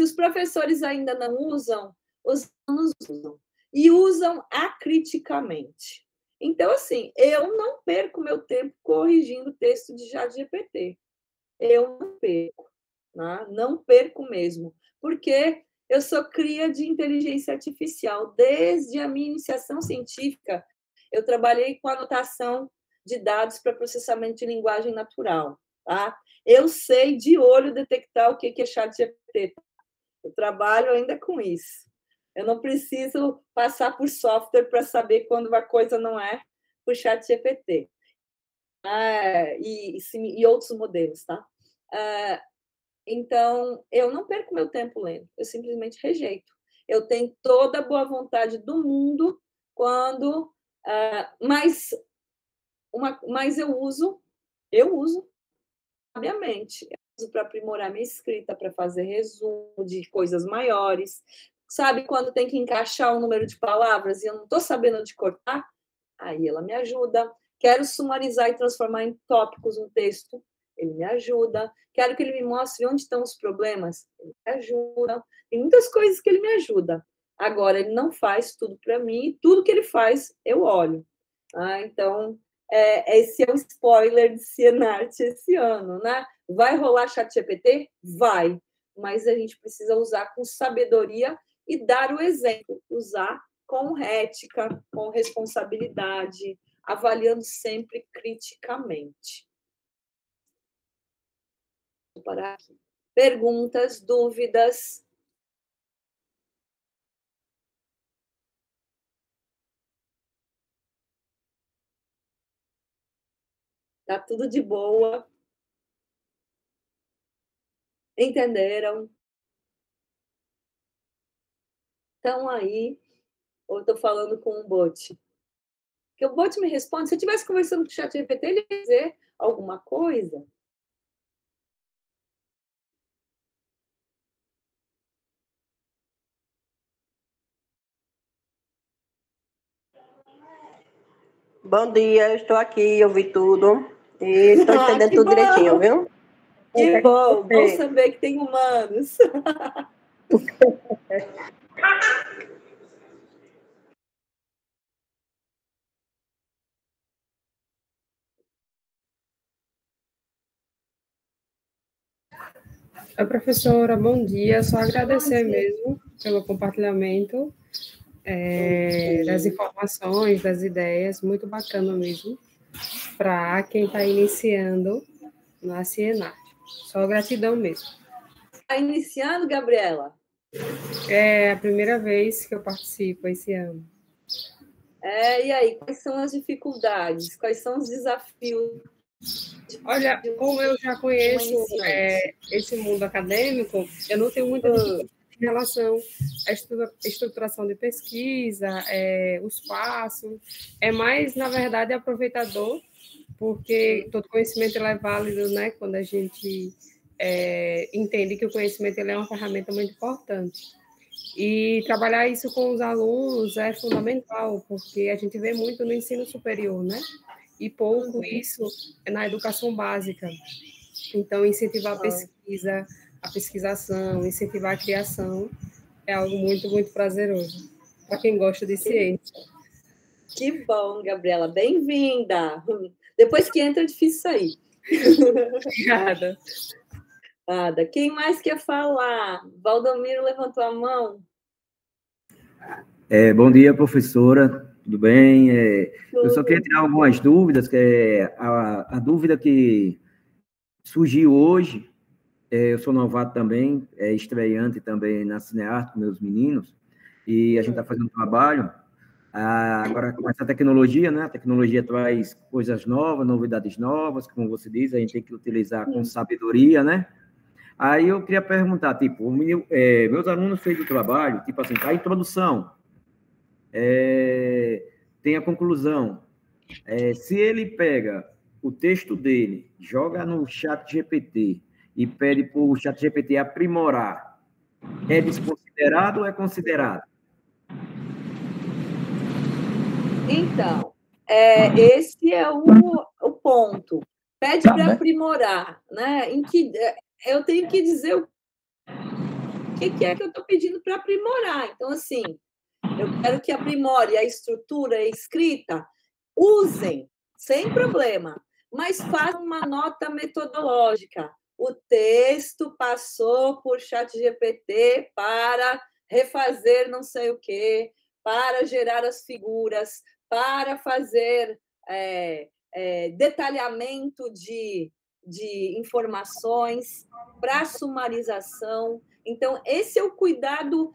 os professores ainda não usam, os alunos usam. E usam acriticamente. Então, assim, eu não perco meu tempo corrigindo o texto de ChatGPT. Eu não perco. Né? Não perco mesmo. Porque eu sou cria de inteligência artificial. Desde a minha iniciação científica, eu trabalhei com anotação de dados para processamento de linguagem natural. Tá? Eu sei de olho detectar o que é ChatGPT. Eu trabalho ainda com isso. Eu não preciso passar por software para saber quando uma coisa não é por ChatGPT. E outros modelos, tá? Então, eu não perco meu tempo lendo, eu simplesmente rejeito. Eu tenho toda a boa vontade do mundo quando... mas eu uso sabiamente. Eu uso para aprimorar minha escrita, para fazer resumo de coisas maiores. Sabe quando tem que encaixar um número de palavras e eu não estou sabendo onde cortar? Aí ela me ajuda. Quero sumarizar e transformar em tópicos um texto, ele me ajuda. Quero que ele me mostre onde estão os problemas, ele me ajuda. Tem muitas coisas que ele me ajuda. Agora, ele não faz tudo para mim, e tudo que ele faz, eu olho. Então, esse é o spoiler de Cienarte esse ano, né? Vai rolar ChatGPT? Vai. Mas a gente precisa usar com sabedoria e dar o exemplo. Usar com ética, com responsabilidade, avaliando sempre criticamente. Vou parar aqui. Perguntas, dúvidas? Tá tudo de boa. Entenderam? Então aí, ou eu tô falando com um bot? Porque o bot me responde, se eu estivesse conversando com o chat GPT, ele ia dizer alguma coisa. Bom dia, eu estou aqui, eu vi tudo. E estou entendendo tudo direitinho, viu? Que bom, bom saber que tem humanos. Oi, professora, bom dia. Só agradecer mesmo pelo compartilhamento das informações, das ideias, muito bacana mesmo, para quem está iniciando na Cienart. Só gratidão mesmo. Está iniciando, Gabriela? É a primeira vez que eu participo esse ano. E aí, quais são as dificuldades? Quais são os desafios? Olha, como eu já conheço esse mundo acadêmico, eu não tenho muita dificuldade em relação à estruturação de pesquisa, os passos. É mais, na verdade, aproveitador, porque todo conhecimento ele é válido, né? Quando a gente entende que o conhecimento ele é uma ferramenta muito importante. E trabalhar isso com os alunos é fundamental, porque a gente vê muito no ensino superior, né? E pouco isso na educação básica. Então, incentivar a pesquisa, a pesquisação, incentivar a criação é algo muito, muito prazeroso para quem gosta de ciência. Que bom, Gabriela. Bem-vinda. Depois que entra, é difícil sair. Obrigada. Nada. Quem mais quer falar? Valdomiro levantou a mão. Bom dia, professora. Tudo bem? Eu só queria tirar algumas dúvidas, que a dúvida que surgiu hoje, eu sou novato também, estreante também na Cinearte com meus meninos, e a gente está fazendo um trabalho. Agora, com essa tecnologia, né? A tecnologia traz coisas novas, novidades novas, como você diz, a gente tem que utilizar com sabedoria, né? Aí eu queria perguntar, tipo, meus alunos fez o trabalho, tipo assim, a introdução, tem a conclusão. Se ele pega o texto dele, joga no chat GPT e pede para o chat GPT aprimorar, é desconsiderado ou é considerado? Então, esse é o ponto. Pede para aprimorar, né? Eu tenho que dizer o que é que eu estou pedindo para aprimorar. Então, assim, eu quero que aprimore a estrutura, a escrita. Usem, sem problema, mas façam uma nota metodológica. O texto passou por ChatGPT para refazer não sei o quê, para gerar as figuras, para fazer detalhamento de informações, para sumarização. Então, esse é o cuidado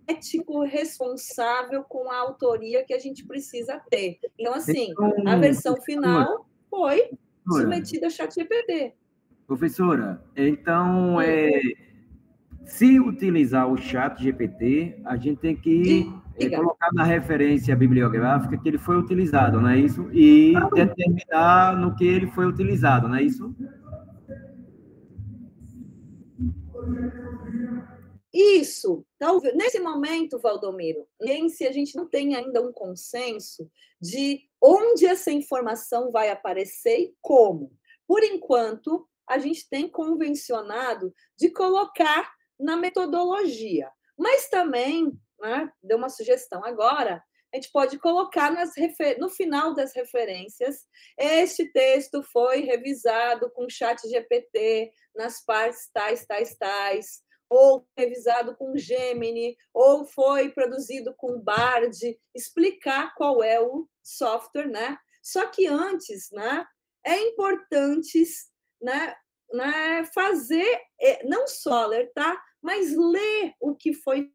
ético responsável com a autoria que a gente precisa ter. Então, assim, a versão final foi submetida a ChatGPT. Professora, então, se utilizar o ChatGPT, a gente tem que colocar na referência bibliográfica que ele foi utilizado, não é isso? E determinar no que ele foi utilizado, não é isso? Isso. Talvez, nesse momento, Valdomiro, se a gente não tem ainda um consenso de onde essa informação vai aparecer e como. Por enquanto, a gente tem convencionado de colocar na metodologia. Mas também, né, deu uma sugestão agora, a gente pode colocar no final das referências, este texto foi revisado com ChatGPT nas partes tais, ou revisado com Gemini, ou foi produzido com Bard, explicar qual é o software, né? Só que antes, né, é importante, né, fazer, não só alertar, mas ler o que foi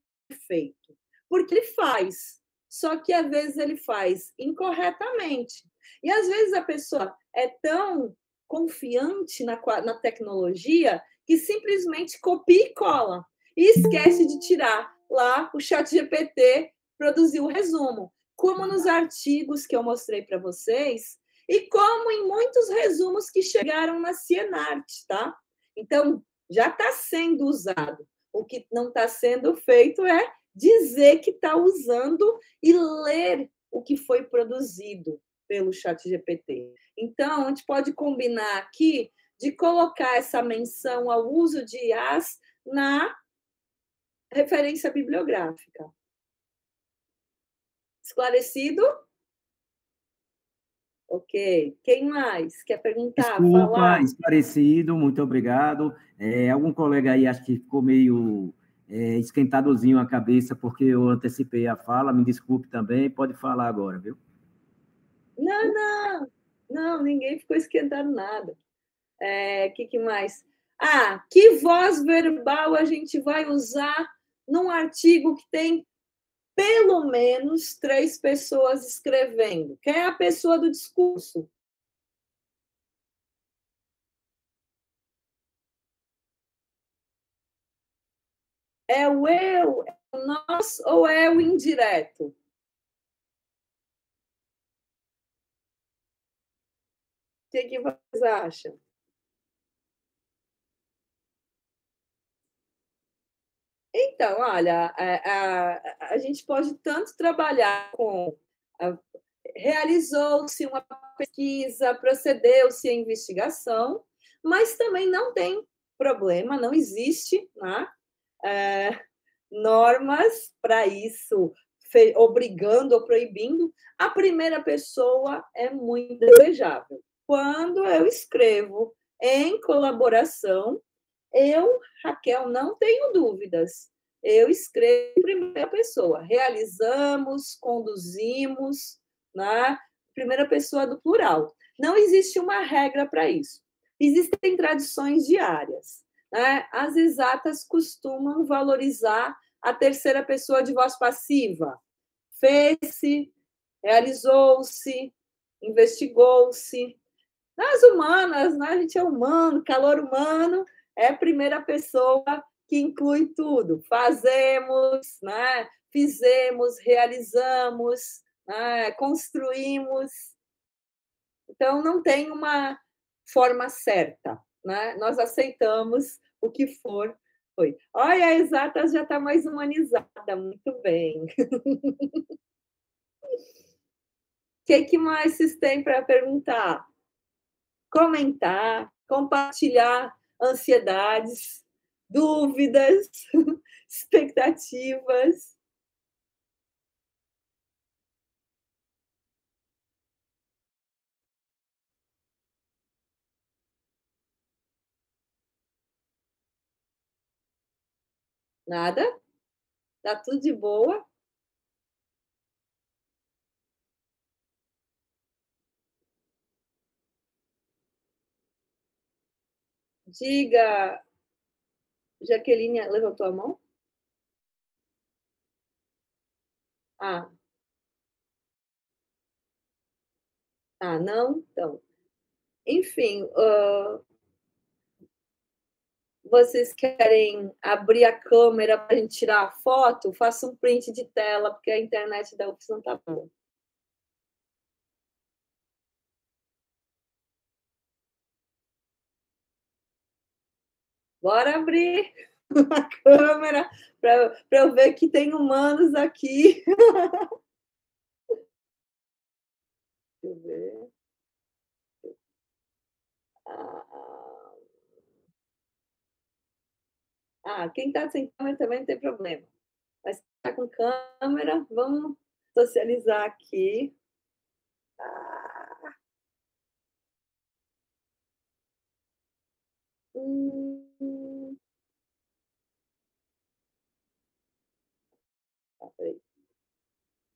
feito. Porque ele faz, só que às vezes ele faz incorretamente. E, às vezes, a pessoa é tão confiante na tecnologia que simplesmente copia e cola. E esquece de tirar lá o ChatGPT, produzir o resumo. Como nos artigos que eu mostrei para vocês, e como em muitos resumos que chegaram na Cienart, tá? Então, já está sendo usado. O que não está sendo feito é dizer que está usando e ler o que foi produzido pelo ChatGPT. Então, a gente pode combinar aqui de colocar essa menção ao uso de IAs na referência bibliográfica. Esclarecido? Ok. Quem mais quer perguntar, Desculpa, falar? esclarecido, muito obrigado. Algum colega aí acho que ficou meio esquentadozinho a cabeça porque eu antecipei a fala, me desculpe também, pode falar agora, viu? Não, ninguém ficou esquentando nada. Que mais? Que voz verbal a gente vai usar num artigo que tem pelo menos 3 pessoas escrevendo? Quem é a pessoa do discurso? É o eu, é o nós ou é o indireto? O que vocês acham? Então, olha, a gente pode tanto trabalhar com realizou-se uma pesquisa, procedeu-se a investigação, mas também não tem problema, não existe, né, normas para isso, obrigando ou proibindo. A primeira pessoa é muito desejável. Quando eu escrevo em colaboração, eu, Raquel, não tenho dúvidas. Eu escrevo em primeira pessoa. Realizamos, conduzimos, né? Primeira pessoa do plural. Não existe uma regra para isso. Existem tradições diárias. Né? As exatas costumam valorizar a terceira pessoa de voz passiva. Fez-se, realizou-se, investigou-se. Nas humanas, né? A gente é humano, calor humano é a primeira pessoa que inclui tudo. Fazemos, né? Fizemos, realizamos, né? Construímos. Então, não tem uma forma certa. Né? Nós aceitamos o que for. Foi. Olha, a Exatas já está mais humanizada. Muito bem. O que mais vocês têm para perguntar? Comentar, compartilhar ansiedades, dúvidas, expectativas. Nada? Tá tudo de boa? Diga, Jaqueline levantou a mão? Não? Então, enfim, vocês querem abrir a câmera para a gente tirar a foto? Faça um print de tela, porque a internet da UFS não está boa. Bora abrir a câmera para eu ver que tem humanos aqui. Deixa eu ver. Quem está sem câmera também não tem problema. Mas está com câmera, vamos socializar aqui.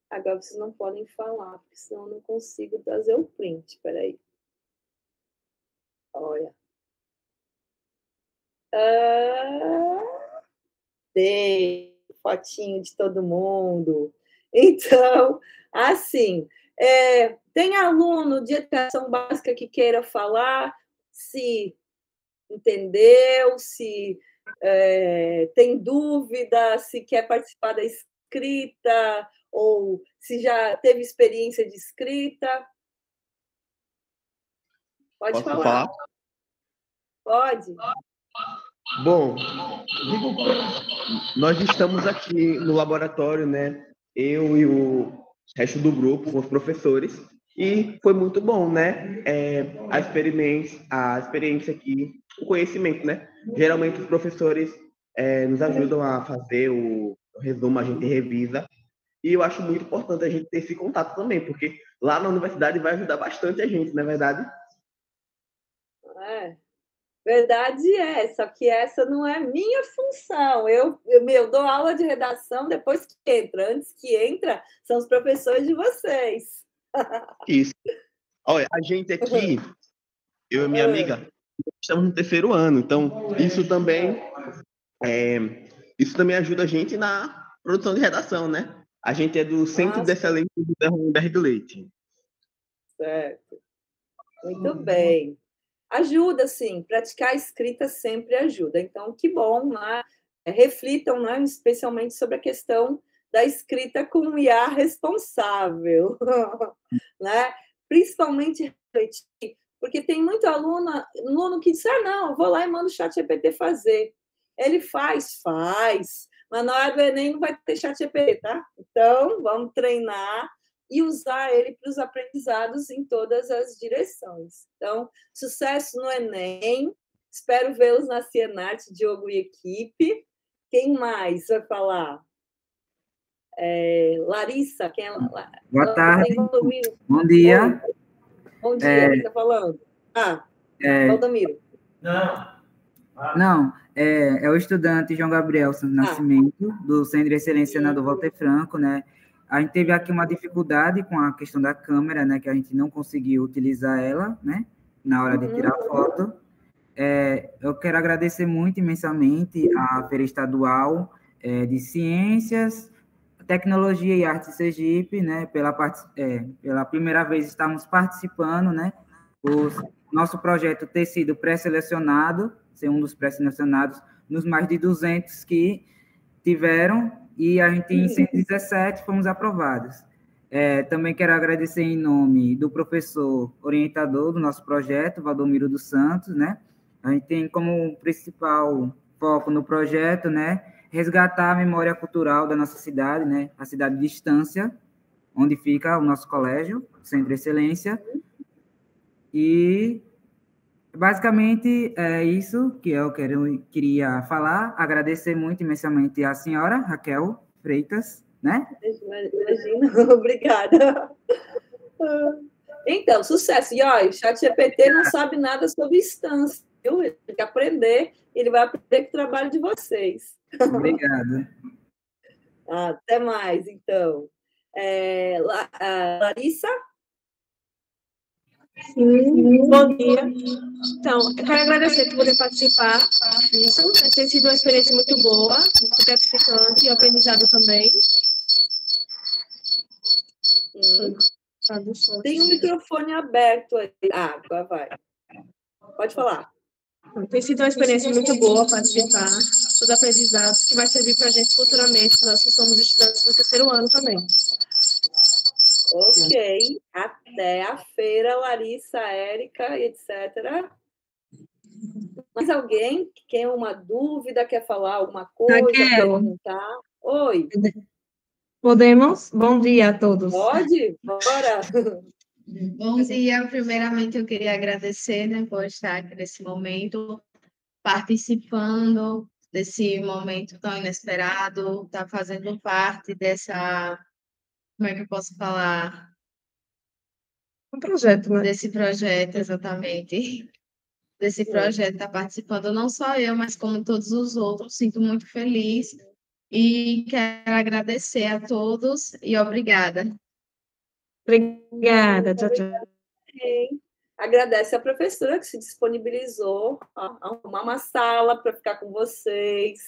Agora vocês não podem falar, porque senão eu não consigo trazer o print. Espera aí. Olha. Tem fotinho de todo mundo. Então, assim, Tem aluno de educação básica que queira falar, se entendeu, se tem dúvida, se quer participar da escrita, ou se já teve experiência de escrita? Pode Posso falar. falar? Pode. Bom, nós estamos aqui no laboratório, né? Eu e o resto do grupo, com os professores, e foi muito bom, né? A experiência aqui, o conhecimento, né? Geralmente os professores nos ajudam a fazer o resumo, a gente revisa, e eu acho muito importante a gente ter esse contato também, porque lá na universidade vai ajudar bastante a gente, não é verdade? Verdade só que essa não é minha função. Eu dou aula de redação depois que entra. Antes que entra, são os professores de vocês. Isso. Olha, a gente aqui, eu e minha amiga, estamos no 3º ano, então isso também ajuda a gente na produção de redação, né? A gente é do Centro de Excelência do Humberto Leite. Certo. Muito bem. Ajuda, sim. Praticar a escrita sempre ajuda. Então, que bom, né? Reflitam, né? Especialmente sobre a questão da escrita com o IA responsável, né? Principalmente refletir, porque tem muito aluno que diz, não, eu vou lá e mando o ChatGPT fazer. Ele faz, mas na hora do Enem não vai ter ChatGPT, tá? Então, vamos treinar e usar ele para os aprendizados em todas as direções. Então, sucesso no Enem. Espero vê-los na Cienarte, Diogo e equipe. Quem mais vai falar? Larissa, quem é? Boa tarde. Bom dia. Oi. Bom dia, quem está falando? Valdomiro. Não, é o estudante João Gabriel Santos Nascimento, do Centro de Excelência Senador Walter Franco, né? A gente teve aqui uma dificuldade com a questão da câmera, né? Que a gente não conseguiu utilizar ela, né? Na hora de tirar foto. Eu quero agradecer muito imensamente à Feira Estadual de Ciências, Tecnologia e Artes Sergipe, né? Pela primeira vez estamos participando, né? Nosso projeto ter sido pré-selecionado, ser um dos pré-selecionados nos mais de 200 que tiveram, e a gente, em 117, fomos aprovados. Também quero agradecer em nome do professor orientador do nosso projeto, Valdomiro dos Santos, né? A gente tem como principal foco no projeto, né, resgatar a memória cultural da nossa cidade, né, a cidade de Estância, onde fica o nosso colégio, Centro de Excelência. E basicamente é isso que eu queria falar. Agradecer muito imensamente à senhora Raquel Freitas, né? Imagina, obrigada. Então, sucesso. E olha, o ChatGPT não sabe nada sobre Estância, viu? Ele tem que aprender, ele vai aprender com o trabalho de vocês. Obrigado. Até mais, então. Larissa? Sim, bom dia. Então, eu quero agradecer por poder participar disso. Tem sido uma experiência muito boa, muito gratificante e aprendizado também. Tem um microfone aberto aí. Agora vai. Pode falar. Tem sido uma experiência muito boa participar dos aprendizados que vai servir para a gente futuramente, nós que somos estudantes do 3º ano também. Ok. Até a feira, Larissa, Érica, etc. Mais alguém que tem uma dúvida, quer falar alguma coisa, perguntar? Oi. Podemos? Bom dia a todos. Pode? Bora. Bom dia. Primeiramente, eu queria agradecer, né, por estar aqui nesse momento, participando desse momento tão inesperado, estar fazendo parte dessa... Como é que eu posso falar? Um projeto, né? Desse projeto, exatamente. Desse projeto, estar participando, não só eu, mas como todos os outros. Sinto muito feliz e quero agradecer a todos e obrigada. Obrigada, tchau, tchau. Agradece a professora que se disponibilizou a arrumar uma sala para ficar com vocês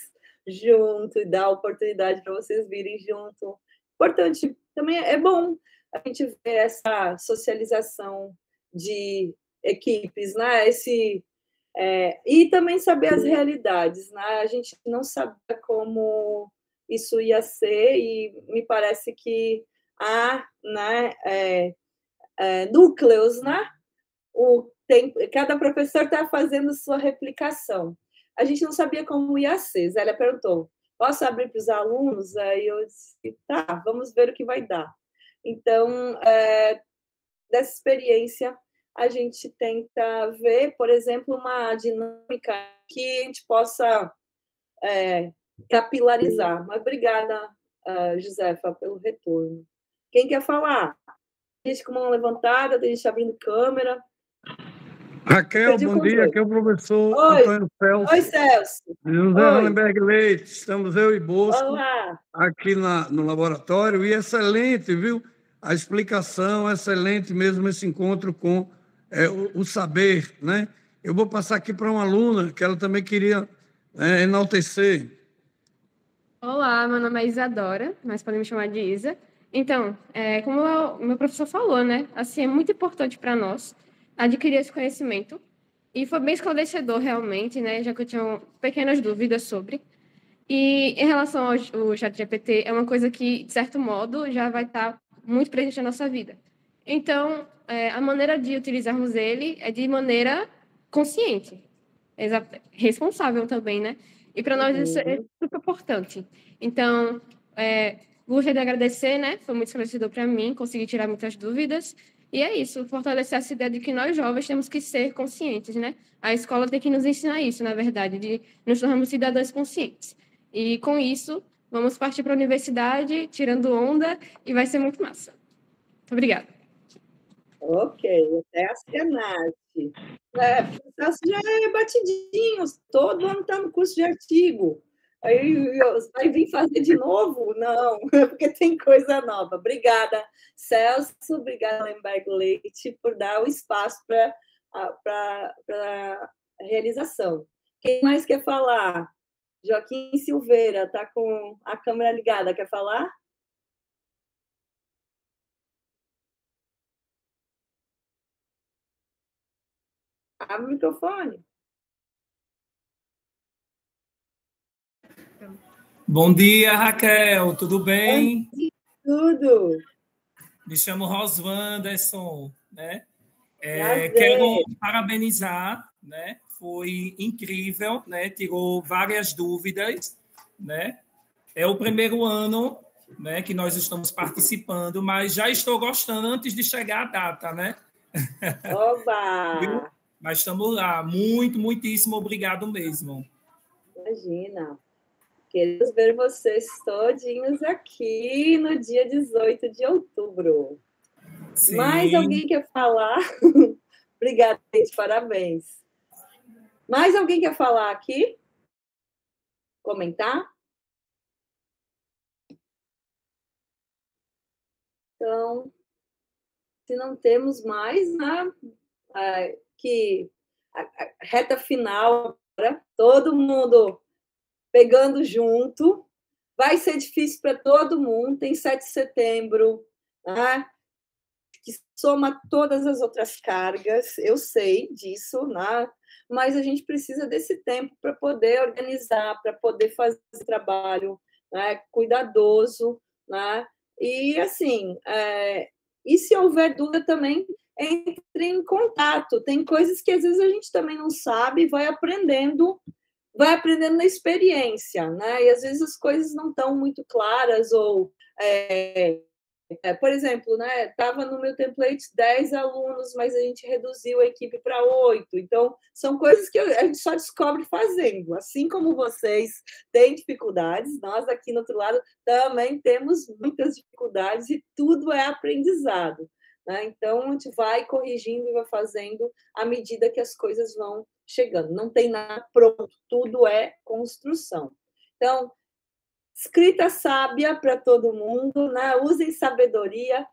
junto e dar a oportunidade para vocês virem junto. Importante, também é bom a gente vê essa socialização de equipes, né? E também saber as realidades, né? A gente não sabia como isso ia ser e me parece que há, né, núcleos, né? Cada professor está fazendo sua replicação. A gente não sabia como ia ser. Zélia perguntou, posso abrir para os alunos? Aí eu disse, tá, vamos ver o que vai dar. Então, dessa experiência, a gente tenta ver, por exemplo, uma dinâmica que a gente possa capilarizar. Mas obrigada, Josefa, pelo retorno. Quem quer falar? Tem gente com mão levantada, tem gente abrindo câmera. Raquel, bom dia. Aqui é o professor Antônio Celso. Oi, Celso. José Hollenberg Leite. Estamos eu e Bosco Olá. Aqui no laboratório. E excelente, viu? A explicação, excelente mesmo esse encontro com o saber, né? Eu vou passar aqui para uma aluna que ela também queria enaltecer. Olá, meu nome é Isadora, mas podem me chamar de Isa. Então, como o meu professor falou, né? Assim, é muito importante para nós adquirir esse conhecimento. E foi bem esclarecedor, realmente, né? Já que eu tinha pequenas dúvidas sobre. E em relação ao ChatGPT, é uma coisa que, de certo modo, já vai estar muito presente na nossa vida. Então, a maneira de utilizarmos ele é de maneira consciente, responsável também, né? E para nós isso é super importante. Então, gostaria de agradecer, né? Foi muito esclarecedor para mim, consegui tirar muitas dúvidas. E é isso, fortalecer essa ideia de que nós jovens temos que ser conscientes, né? A escola tem que nos ensinar isso, na verdade, de nos tornarmos cidadãos conscientes. E com isso, vamos partir para a universidade, tirando onda, e vai ser muito massa. Muito obrigada. Ok, até a Senat. O Celso já é batidinho, todo ano está no curso de artigo. Aí vai vir fazer de novo? Não, porque tem coisa nova. Obrigada, Celso, obrigada, Hollenberg Leite, por dar o espaço para a realização. Quem mais quer falar? Joaquim Silveira, está com a câmera ligada, quer falar? Abre o microfone. Bom dia, Raquel, tudo bem? Bom dia, tudo. Me chamo Roswanderson, né? Quero parabenizar, né? Foi incrível, né? Tirou várias dúvidas, né? É o primeiro ano, né, que nós estamos participando, mas já estou gostando antes de chegar a data, né? Oba! Mas estamos lá. Muitíssimo obrigado mesmo. Imagina. Queremos ver vocês todinhos aqui no dia 18 de outubro. Sim. Mais alguém quer falar? Obrigada, gente. Parabéns. Mais alguém quer falar aqui? Comentar? Então, se não temos mais, né? Que a reta final, todo mundo pegando junto, vai ser difícil para todo mundo, tem 7 de setembro, né, que soma todas as outras cargas, eu sei disso, né, mas a gente precisa desse tempo para poder organizar, para poder fazer esse trabalho, né, cuidadoso, né, e assim, e se houver dúvida também, entre em contato. Tem coisas que às vezes a gente também não sabe, vai aprendendo na experiência, né? E às vezes as coisas não estão muito claras, ou, por exemplo, né? Estava no meu template 10 alunos, mas a gente reduziu a equipe para 8. Então, são coisas que a gente só descobre fazendo. Assim como vocês têm dificuldades, nós aqui no outro lado também temos muitas dificuldades e tudo é aprendizado, né? Então, a gente vai corrigindo e vai fazendo à medida que as coisas vão chegando. Não tem nada pronto, tudo é construção. Então, escrita sábia para todo mundo, né? Usem sabedoria,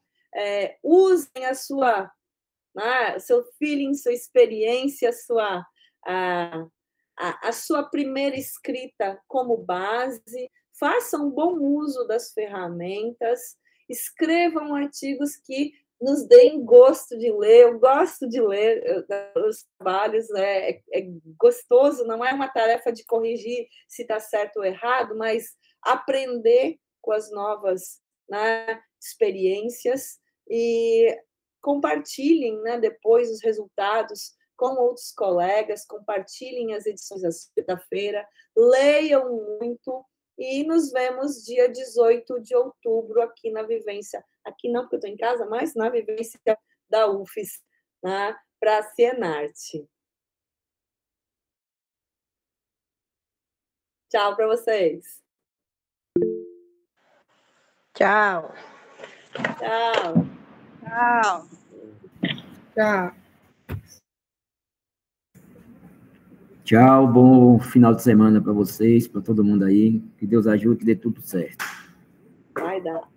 usem a sua, né? Seu feeling, sua experiência, a sua primeira escrita como base, façam bom uso das ferramentas escrevam artigos que nos deem gosto de ler. Eu gosto de ler os trabalhos, né? É gostoso, não é uma tarefa de corrigir se está certo ou errado, mas aprender com as novas, né, experiências e compartilhem, né, depois os resultados com outros colegas, compartilhem as edições da feira, leiam muito e nos vemos dia 18 de outubro aqui na Vivência, aqui não porque eu estou em casa, mas na Vivência da UFES, né, para a Cienarte. Tchau para vocês. Tchau. Tchau. Tchau. Tchau. Tchau, bom final de semana para vocês, para todo mundo aí. Que Deus ajude, que dê tudo certo. Vai dar.